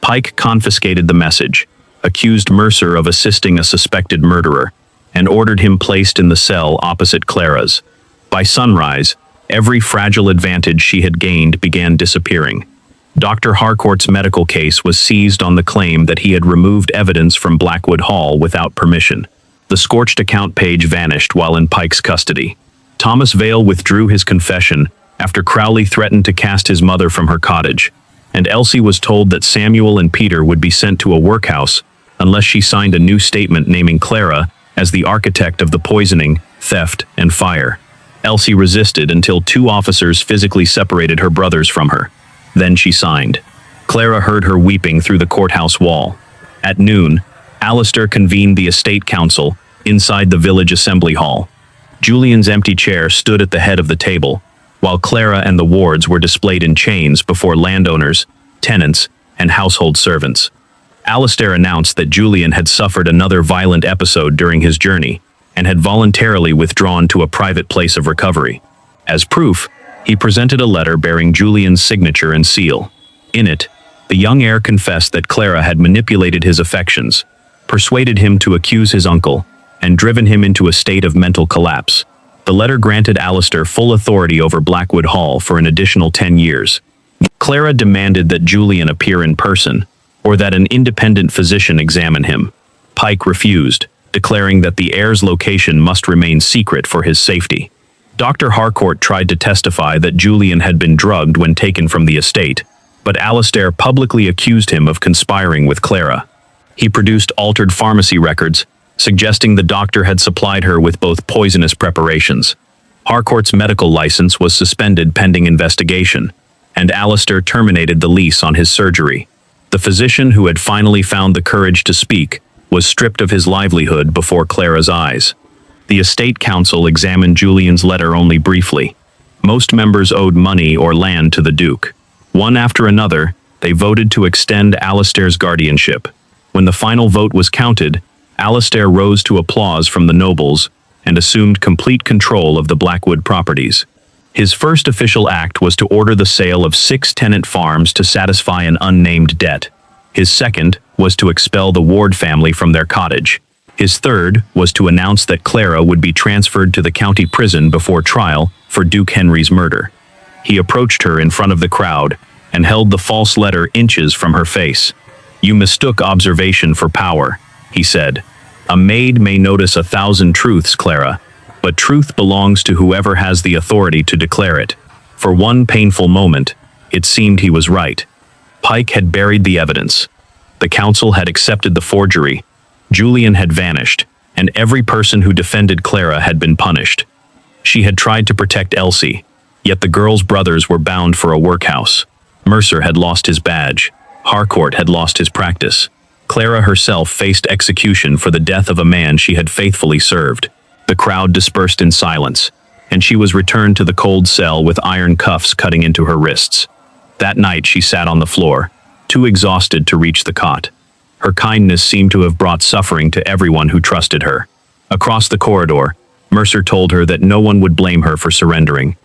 Pike confiscated the message, accused Mercer of assisting a suspected murderer, and ordered him placed in the cell opposite Clara's. By sunrise, every fragile advantage she had gained began disappearing. Dr. Harcourt's medical case was seized on the claim that he had removed evidence from Blackwood Hall without permission. The scorched account page vanished while in Pike's custody. Thomas Vale withdrew his confession after Crowley threatened to cast his mother from her cottage, and Elsie was told that Samuel and Peter would be sent to a workhouse unless she signed a new statement naming Clara as the architect of the poisoning, theft, and fire. Elsie resisted until 2 officers physically separated her brothers from her. Then she signed. Clara heard her weeping through the courthouse wall. At noon, Alistair convened the estate council inside the village assembly hall. Julian's empty chair stood at the head of the table, while Clara and the wards were displayed in chains before landowners, tenants, and household servants. Alistair announced that Julian had suffered another violent episode during his journey and had voluntarily withdrawn to a private place of recovery. As proof, he presented a letter bearing Julian's signature and seal. In it, the young heir confessed that Clara had manipulated his affections, persuaded him to accuse his uncle, and driven him into a state of mental collapse. The letter granted Alistair full authority over Blackwood Hall for an additional 10 years. Clara demanded that Julian appear in person, or that an independent physician examine him. Pike refused, declaring that the heir's location must remain secret for his safety. Dr. Harcourt tried to testify that Julian had been drugged when taken from the estate, but Alistair publicly accused him of conspiring with Clara. He produced altered pharmacy records, suggesting the doctor had supplied her with both poisonous preparations. Harcourt's medical license was suspended pending investigation, and Alistair terminated the lease on his surgery. The physician who had finally found the courage to speak was stripped of his livelihood before Clara's eyes. The estate council examined Julian's letter only briefly. Most members owed money or land to the Duke. One after another, they voted to extend Alistair's guardianship. When the final vote was counted, Alistair rose to applause from the nobles and assumed complete control of the Blackwood properties. His first official act was to order the sale of 6 tenant farms to satisfy an unnamed debt. His second was to expel the Ward family from their cottage. His third was to announce that Clara would be transferred to the county prison before trial for Duke Henry's murder. He approached her in front of the crowd and held the false letter inches from her face. "You mistook observation for power," he said. "A maid may notice 1,000 truths, Clara, but truth belongs to whoever has the authority to declare it." For one painful moment, it seemed he was right. Pike had buried the evidence. The council had accepted the forgery. Julian had vanished, and every person who defended Clara had been punished. She had tried to protect Elsie, yet the girl's brothers were bound for a workhouse. Mercer had lost his badge. Harcourt had lost his practice. Clara herself faced execution for the death of a man she had faithfully served. The crowd dispersed in silence, and she was returned to the cold cell with iron cuffs cutting into her wrists. That night she sat on the floor, too exhausted to reach the cot. Her kindness seemed to have brought suffering to everyone who trusted her. Across the corridor, Mercer told her that no one would blame her for surrendering.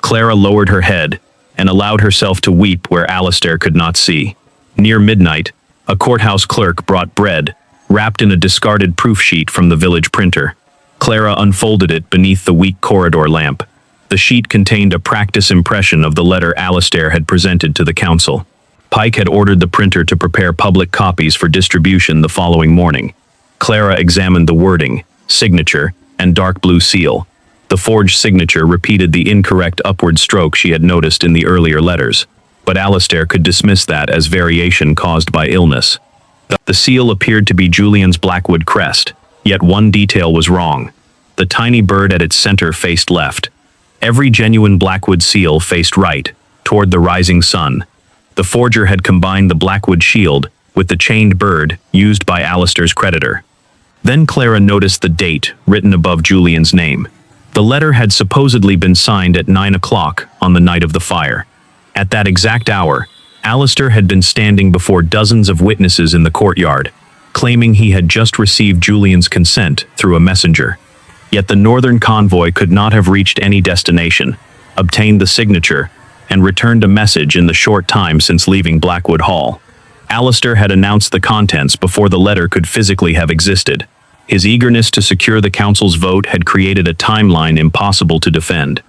Clara lowered her head and allowed herself to weep where Alistair could not see. Near midnight, a courthouse clerk brought bread, wrapped in a discarded proof sheet from the village printer. Clara unfolded it beneath the weak corridor lamp. The sheet contained a practice impression of the letter Alistair had presented to the council. Pike had ordered the printer to prepare public copies for distribution the following morning. Clara examined the wording, signature, and dark blue seal. The forged signature repeated the incorrect upward stroke she had noticed in the earlier letters, but Alistair could dismiss that as variation caused by illness. The seal appeared to be Julian's Blackwood crest, yet one detail was wrong. The tiny bird at its center faced left. Every genuine Blackwood seal faced right, toward the rising sun. The forger had combined the Blackwood shield with the chained bird used by Alistair's creditor. Then Clara noticed the date written above Julian's name. The letter had supposedly been signed at 9 o'clock on the night of the fire. At that exact hour, Alistair had been standing before dozens of witnesses in the courtyard, claiming he had just received Julian's consent through a messenger. Yet the northern convoy could not have reached any destination, obtained the signature, and returned a message in the short time since leaving Blackwood Hall. Alistair had announced the contents before the letter could physically have existed. His eagerness to secure the council's vote had created a timeline impossible to defend.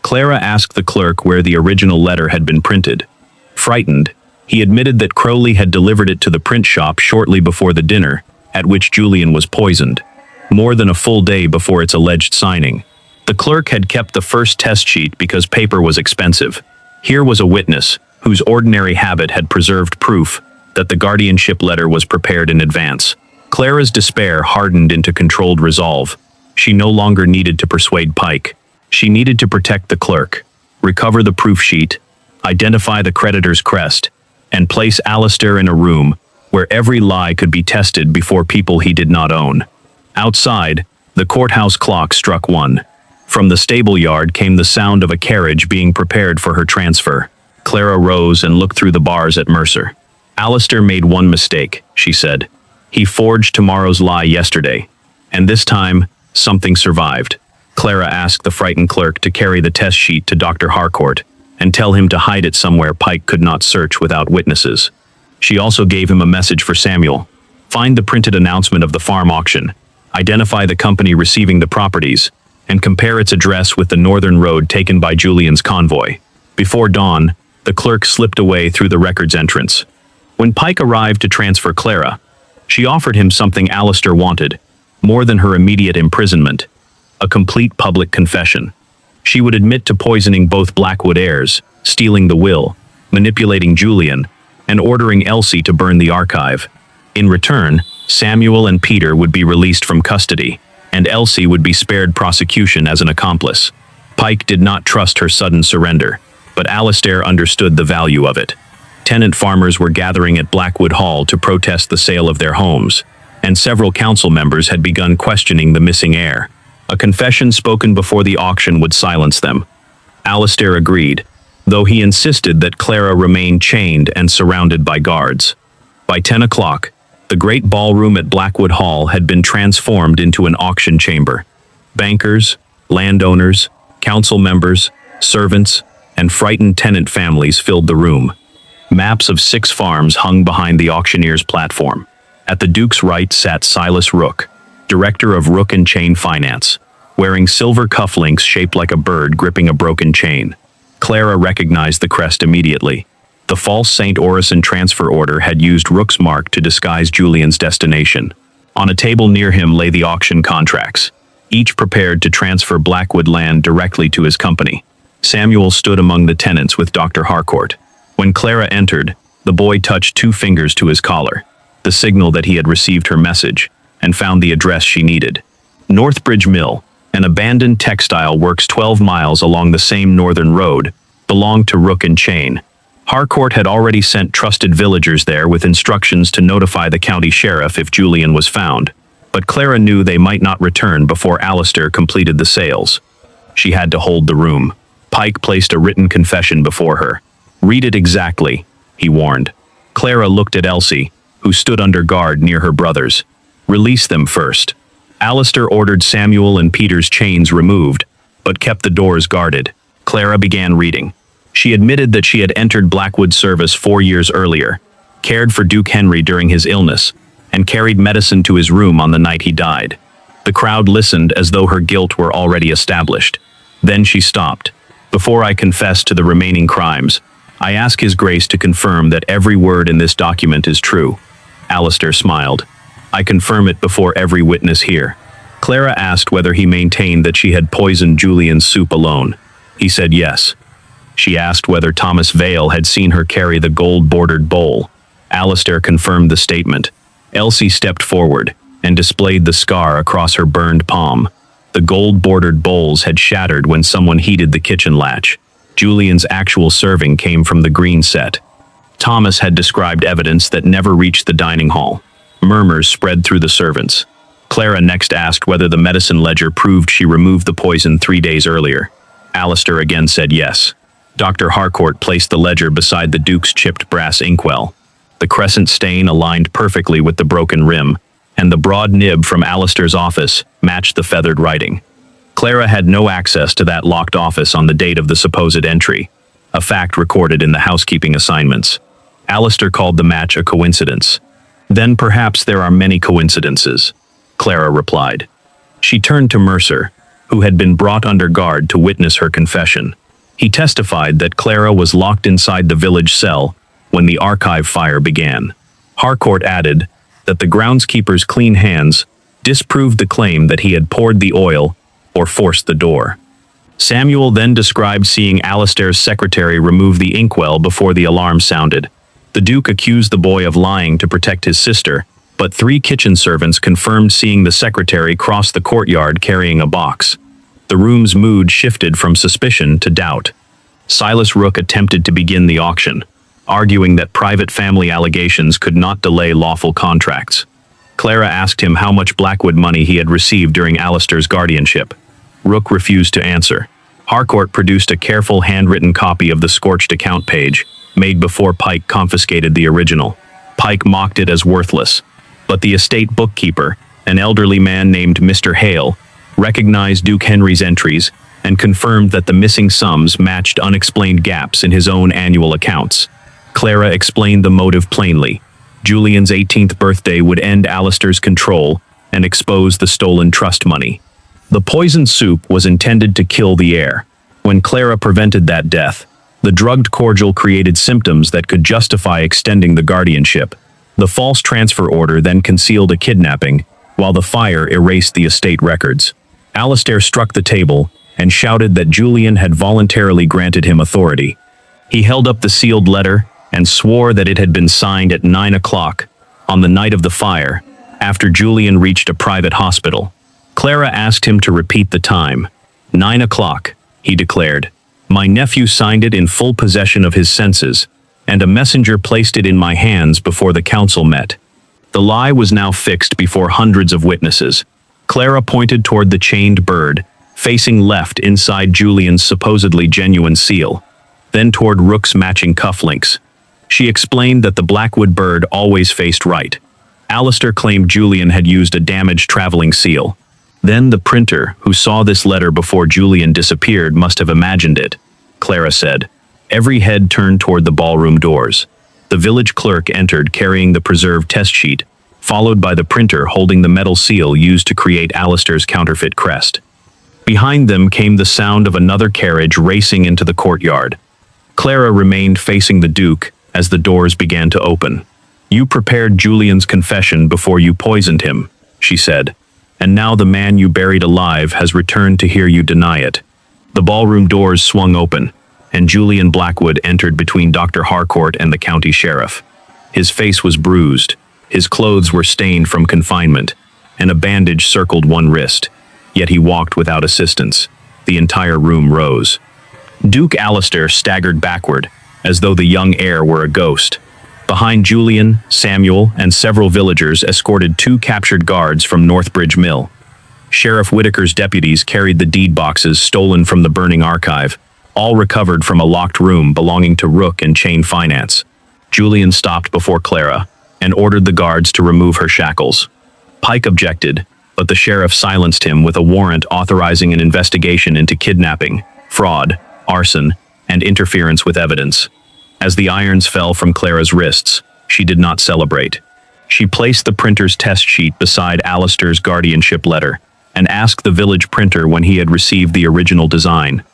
Clara asked the clerk where the original letter had been printed. Frightened, he admitted that Crowley had delivered it to the print shop shortly before the dinner, at which Julian was poisoned, more than a full day before its alleged signing. The clerk had kept the first test sheet because paper was expensive. Here was a witness, whose ordinary habit had preserved proof that the guardianship letter was prepared in advance. Clara's despair hardened into controlled resolve. She no longer needed to persuade Pike. She needed to protect the clerk, recover the proof sheet, identify the creditor's crest, and place Alistair in a room where every lie could be tested before people he did not own. Outside, the courthouse clock struck 1. From the stable yard came the sound of a carriage being prepared for her transfer. Clara rose and looked through the bars at Mercer. Alistair made one mistake, she said. He forged tomorrow's lie yesterday, and this time, something survived. Clara asked the frightened clerk to carry the test sheet to Dr. Harcourt and tell him to hide it somewhere Pike could not search without witnesses. She also gave him a message for Samuel. Find the printed announcement of the farm auction, identify the company receiving the properties, and compare its address with the northern road taken by Julian's convoy. Before dawn, the clerk slipped away through the records entrance. When Pike arrived to transfer Clara, she offered him something Alistair wanted, more than her immediate imprisonment, a complete public confession. She would admit to poisoning both Blackwood heirs, stealing the will, manipulating Julian, and ordering Elsie to burn the archive. In return, Samuel and Peter would be released from custody, and Elsie would be spared prosecution as an accomplice. Pike did not trust her sudden surrender, but Alistair understood the value of it. Tenant farmers were gathering at Blackwood Hall to protest the sale of their homes, and several council members had begun questioning the missing heir. A confession spoken before the auction would silence them. Alistair agreed, though he insisted that Clara remain chained and surrounded by guards. By 10 o'clock, the great ballroom at Blackwood Hall had been transformed into an auction chamber. Bankers, landowners, council members, servants, and frightened tenant families filled the room. Maps of 6 farms hung behind the auctioneer's platform. At the Duke's right sat Silas Rook, director of Rook and Chain Finance, wearing silver cufflinks shaped like a bird gripping a broken chain. Clara recognized the crest immediately. The false St. Orison transfer order had used Rook's mark to disguise Julian's destination. On a table near him lay the auction contracts, each prepared to transfer Blackwood land directly to his company. Samuel stood among the tenants with Dr. Harcourt. When Clara entered, the boy touched 2 fingers to his collar, the signal that he had received her message, and found the address she needed. Northbridge Mill, an abandoned textile works 12 miles along the same northern road, belonged to Rook and Chain. Harcourt had already sent trusted villagers there with instructions to notify the county sheriff if Julian was found, but Clara knew they might not return before Alistair completed the sales. She had to hold the room. Pike placed a written confession before her. Read it exactly, he warned. Clara looked at Elsie, who stood under guard near her brothers. Release them first. Alistair ordered Samuel and Peter's chains removed, but kept the doors guarded. Clara began reading. She admitted that she had entered Blackwood service 4 years earlier, cared for Duke Henry during his illness, and carried medicine to his room on the night he died. The crowd listened as though her guilt were already established. Then she stopped. Before I confess to the remaining crimes, I ask His Grace to confirm that every word in this document is true. Alistair smiled. I confirm it before every witness here. Clara asked whether he maintained that she had poisoned Julian's soup alone. He said yes. She asked whether Thomas Vale had seen her carry the gold-bordered bowl. Alistair confirmed the statement. Elsie stepped forward and displayed the scar across her burned palm. The gold-bordered bowls had shattered when someone heated the kitchen latch. Julian's actual serving came from the green set. Thomas had described evidence that never reached the dining hall. Murmurs spread through the servants. Clara next asked whether the medicine ledger proved she removed the poison 3 days earlier. Alistair again said yes. Dr. Harcourt placed the ledger beside the Duke's chipped brass inkwell. The crescent stain aligned perfectly with the broken rim, and the broad nib from Alistair's office matched the feathered writing. Clara had no access to that locked office on the date of the supposed entry, a fact recorded in the housekeeping assignments. Alistair called the match a coincidence. Then perhaps there are many coincidences, Clara replied. She turned to Mercer, who had been brought under guard to witness her confession. He testified that Clara was locked inside the village cell when the archive fire began. Harcourt added that the groundskeeper's clean hands disproved the claim that he had poured the oil or forced the door. Samuel then described seeing Alistair's secretary remove the inkwell before the alarm sounded. The Duke accused the boy of lying to protect his sister, but 3 kitchen servants confirmed seeing the secretary cross the courtyard carrying a box. The room's mood shifted from suspicion to doubt. Silas Rook attempted to begin the auction, arguing that private family allegations could not delay lawful contracts. Clara asked him how much Blackwood money he had received during Alistair's guardianship. Rook refused to answer. Harcourt produced a careful handwritten copy of the scorched account page, made before Pike confiscated the original. Pike mocked it as worthless, but the estate bookkeeper, an elderly man named Mr. Hale, recognized Duke Henry's entries and confirmed that the missing sums matched unexplained gaps in his own annual accounts. Clara explained the motive plainly. Julian's 18th birthday would end Alistair's control and expose the stolen trust money. The poisoned soup was intended to kill the heir. When Clara prevented that death, the drugged cordial created symptoms that could justify extending the guardianship. The false transfer order then concealed a kidnapping, while the fire erased the estate records. Alistair struck the table and shouted that Julian had voluntarily granted him authority. He held up the sealed letter and swore that it had been signed at 9 o'clock on the night of the fire, after Julian reached a private hospital. Clara asked him to repeat the time. 9 o'clock, he declared. My nephew signed it in full possession of his senses, and a messenger placed it in my hands before the council met. The lie was now fixed before hundreds of witnesses. Clara pointed toward the chained bird, facing left inside Julian's supposedly genuine seal, then toward Rook's matching cufflinks. She explained that the Blackwood bird always faced right. Alistair claimed Julian had used a damaged traveling seal. Then the printer, who saw this letter before Julian disappeared, must have imagined it, Clara said. Every head turned toward the ballroom doors. The village clerk entered carrying the preserved test sheet, followed by the printer holding the metal seal used to create Alistair's counterfeit crest. Behind them came the sound of another carriage racing into the courtyard. Clara remained facing the Duke as the doors began to open. You prepared Julian's confession before you poisoned him, she said, and now the man you buried alive has returned to hear you deny it. The ballroom doors swung open, and Julian Blackwood entered between Dr. Harcourt and the county sheriff. His face was bruised, his clothes were stained from confinement, and a bandage circled one wrist, yet he walked without assistance. The entire room rose. Duke Alistair staggered backward, as though the young heir were a ghost. Behind Julian, Samuel, and several villagers escorted 2 captured guards from Northbridge Mill. Sheriff Whitaker's deputies carried the deed boxes stolen from the burning archive, all recovered from a locked room belonging to Rook and Chain Finance. Julian stopped before Clara and ordered the guards to remove her shackles. Pike objected, but the sheriff silenced him with a warrant authorizing an investigation into kidnapping, fraud, arson, and interference with evidence. As the irons fell from Clara's wrists, she did not celebrate. She placed the printer's test sheet beside Alistair's guardianship letter and asked the village printer when he had received the original design.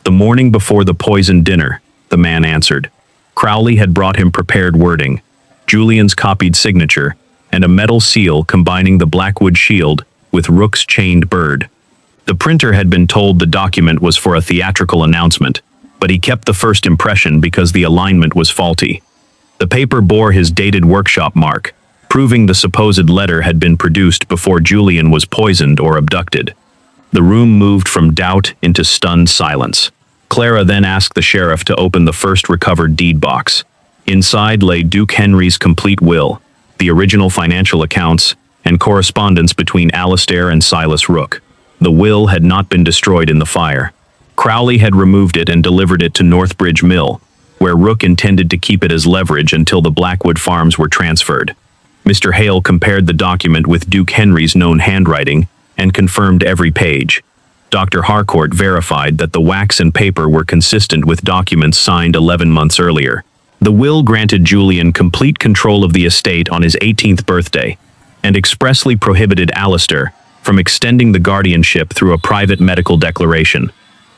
The morning before the poisoned dinner, the man answered. Crowley had brought him prepared wording, Julian's copied signature, and a metal seal combining the Blackwood shield with Rook's chained bird. The printer had been told the document was for a theatrical announcement, but he kept the first impression because the alignment was faulty. The paper bore his dated workshop mark, proving the supposed letter had been produced before Julian was poisoned or abducted. The room moved from doubt into stunned silence. Clara then asked the sheriff to open the first recovered deed box. Inside lay Duke Henry's complete will, the original financial accounts, and correspondence between Alistair and Silas Rook. The will had not been destroyed in the fire. Crowley had removed it and delivered it to Northbridge Mill, where Rook intended to keep it as leverage until the Blackwood farms were transferred. Mr. Hale compared the document with Duke Henry's known handwriting and confirmed every page. Dr. Harcourt verified that the wax and paper were consistent with documents signed 11 months earlier. The will granted Julian complete control of the estate on his 18th birthday and expressly prohibited Alistair from extending the guardianship through a private medical declaration.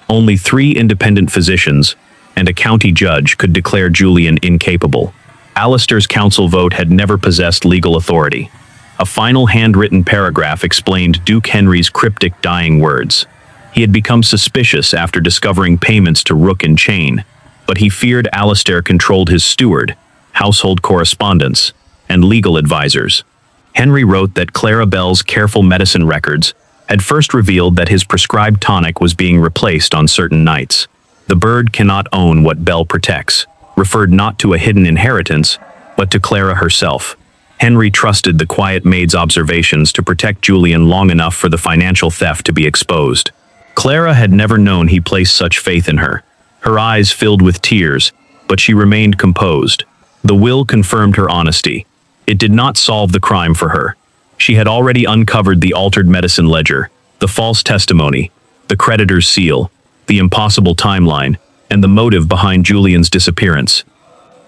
Only 3 independent physicians and a county judge could declare Julian incapable. Alistair's council vote had never possessed legal authority. A final handwritten paragraph explained Duke Henry's cryptic dying words. He had become suspicious after discovering payments to Rook and Chain, but he feared Alistair controlled his steward, household correspondence, and legal advisors. Henry wrote that Clara Bell's careful medicine records had first revealed that his prescribed tonic was being replaced on certain nights. The bird cannot own what Bell protects referred not to a hidden inheritance, but to Clara herself. Henry trusted the quiet maid's observations to protect Julian long enough for the financial theft to be exposed. Clara had never known he placed such faith in her. Her eyes filled with tears, but she remained composed. The will confirmed her honesty. It did not solve the crime for her. She had already uncovered the altered medicine ledger, the false testimony, the creditor's seal, the impossible timeline, and the motive behind Julian's disappearance.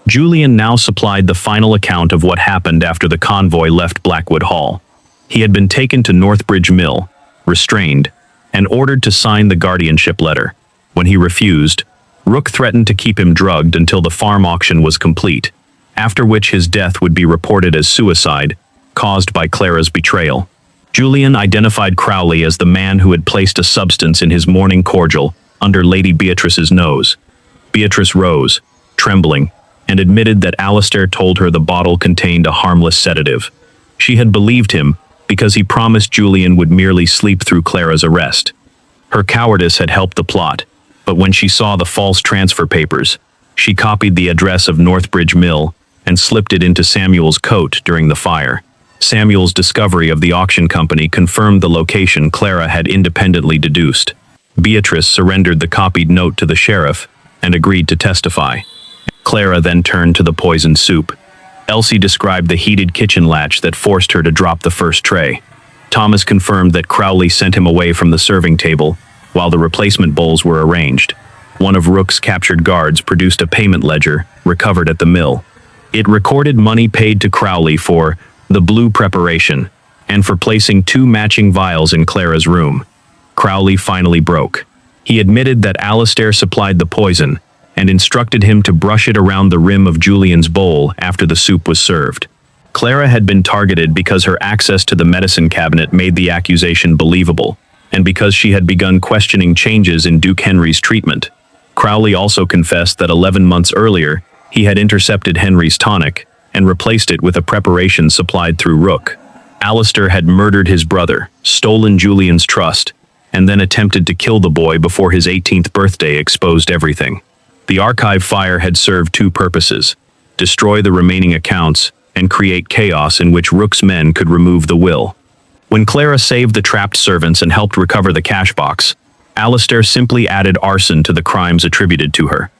Julian now supplied the final account of what happened after the convoy left Blackwood Hall. He had been taken to Northbridge Mill, restrained, and ordered to sign the guardianship letter. When he refused, Rook threatened to keep him drugged until the farm auction was complete, after which his death would be reported as suicide, caused by Clara's betrayal. Julian identified Crowley as the man who had placed a substance in his morning cordial under Lady Beatrice's nose. Beatrice rose, trembling, and admitted that Alistair told her the bottle contained a harmless sedative. She had believed him because he promised Julian would merely sleep through Clara's arrest. Her cowardice had helped the plot, but when she saw the false transfer papers, she copied the address of Northbridge Mill and slipped it into Samuel's coat during the fire. Samuel's discovery of the auction company confirmed the location Clara had independently deduced. Beatrice surrendered the copied note to the sheriff and agreed to testify. Clara then turned to the poisoned soup. Elsie described the heated kitchen latch that forced her to drop the first tray. Thomas confirmed that Crowley sent him away from the serving table while the replacement bowls were arranged. One of Rook's captured guards produced a payment ledger recovered at the mill. It recorded money paid to Crowley for the blue preparation and for placing 2 matching vials in Clara's room. Crowley finally broke. He admitted that Alistair supplied the poison and instructed him to brush it around the rim of Julian's bowl after the soup was served. Clara had been targeted because her access to the medicine cabinet made the accusation believable, and because she had begun questioning changes in Duke Henry's treatment. Crowley also confessed that 11 months earlier, he had intercepted Henry's tonic and replaced it with a preparation supplied through Rook. Alistair had murdered his brother, stolen Julian's trust, and then attempted to kill the boy before his 18th birthday exposed everything. The archive fire had served 2 purposes: destroy the remaining accounts and create chaos in which Rook's men could remove the will. When Clara saved the trapped servants and helped recover the cash box, Alistair simply added arson to the crimes attributed to her.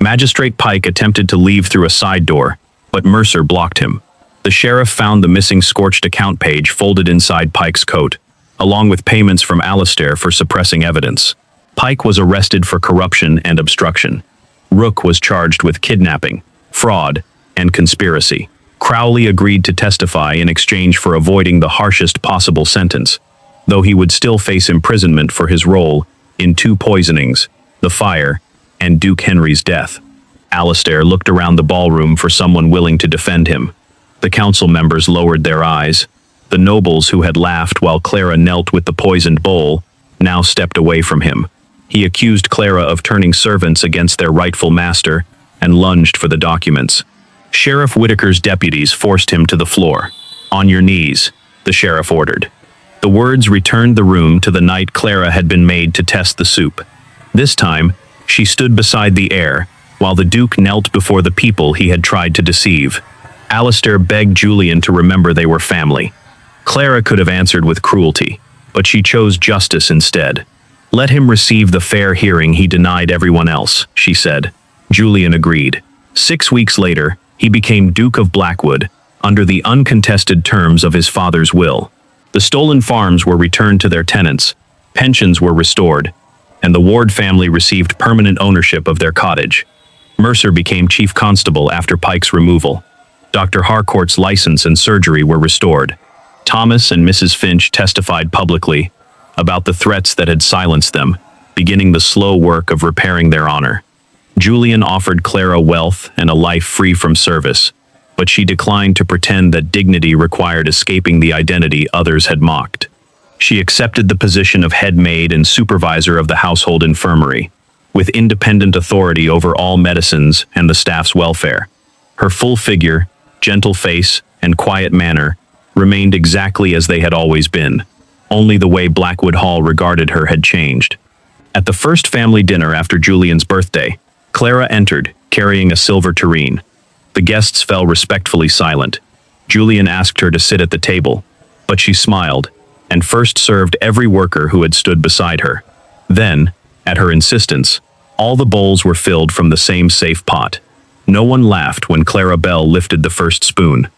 Magistrate Pike attempted to leave through a side door, but Mercer blocked him. The sheriff found the missing scorched account page folded inside Pike's coat, along with payments from Alistair for suppressing evidence. Pike was arrested for corruption and obstruction. Rook was charged with kidnapping, fraud, and conspiracy. Crowley agreed to testify in exchange for avoiding the harshest possible sentence, though he would still face imprisonment for his role in 2 poisonings, the fire, and Duke Henry's death. Alistair looked around the ballroom for someone willing to defend him. The council members lowered their eyes. The nobles who had laughed while Clara knelt with the poisoned bowl now stepped away from him. He accused Clara of turning servants against their rightful master and lunged for the documents. Sheriff Whitaker's deputies forced him to the floor. "On your knees," the sheriff ordered. The words returned the room to the night Clara had been made to test the soup. This time, she stood beside the heir, while the Duke knelt before the people he had tried to deceive. Alistair begged Julian to remember they were family. Clara could have answered with cruelty, but she chose justice instead. "Let him receive the fair hearing he denied everyone else," she said. Julian agreed. 6 weeks later, he became Duke of Blackwood, under the uncontested terms of his father's will. The stolen farms were returned to their tenants, pensions were restored, and the Ward family received permanent ownership of their cottage. Mercer became chief constable after Pike's removal. Dr. Harcourt's license and surgery were restored. Thomas and Mrs. Finch testified publicly about the threats that had silenced them, beginning the slow work of repairing their honor. Julian offered Clara wealth and a life free from service, but she declined to pretend that dignity required escaping the identity others had mocked. She accepted the position of head maid and supervisor of the household infirmary, with independent authority over all medicines and the staff's welfare. Her full figure, gentle face, and quiet manner remained exactly as they had always been. Only the way Blackwood Hall regarded her had changed. At the first family dinner after Julian's birthday, Clara entered, carrying a silver tureen. The guests fell respectfully silent. Julian asked her to sit at the table, but she smiled, and first served every worker who had stood beside her. Then, at her insistence, all the bowls were filled from the same safe pot. No one laughed when Clara Bell lifted the first spoon.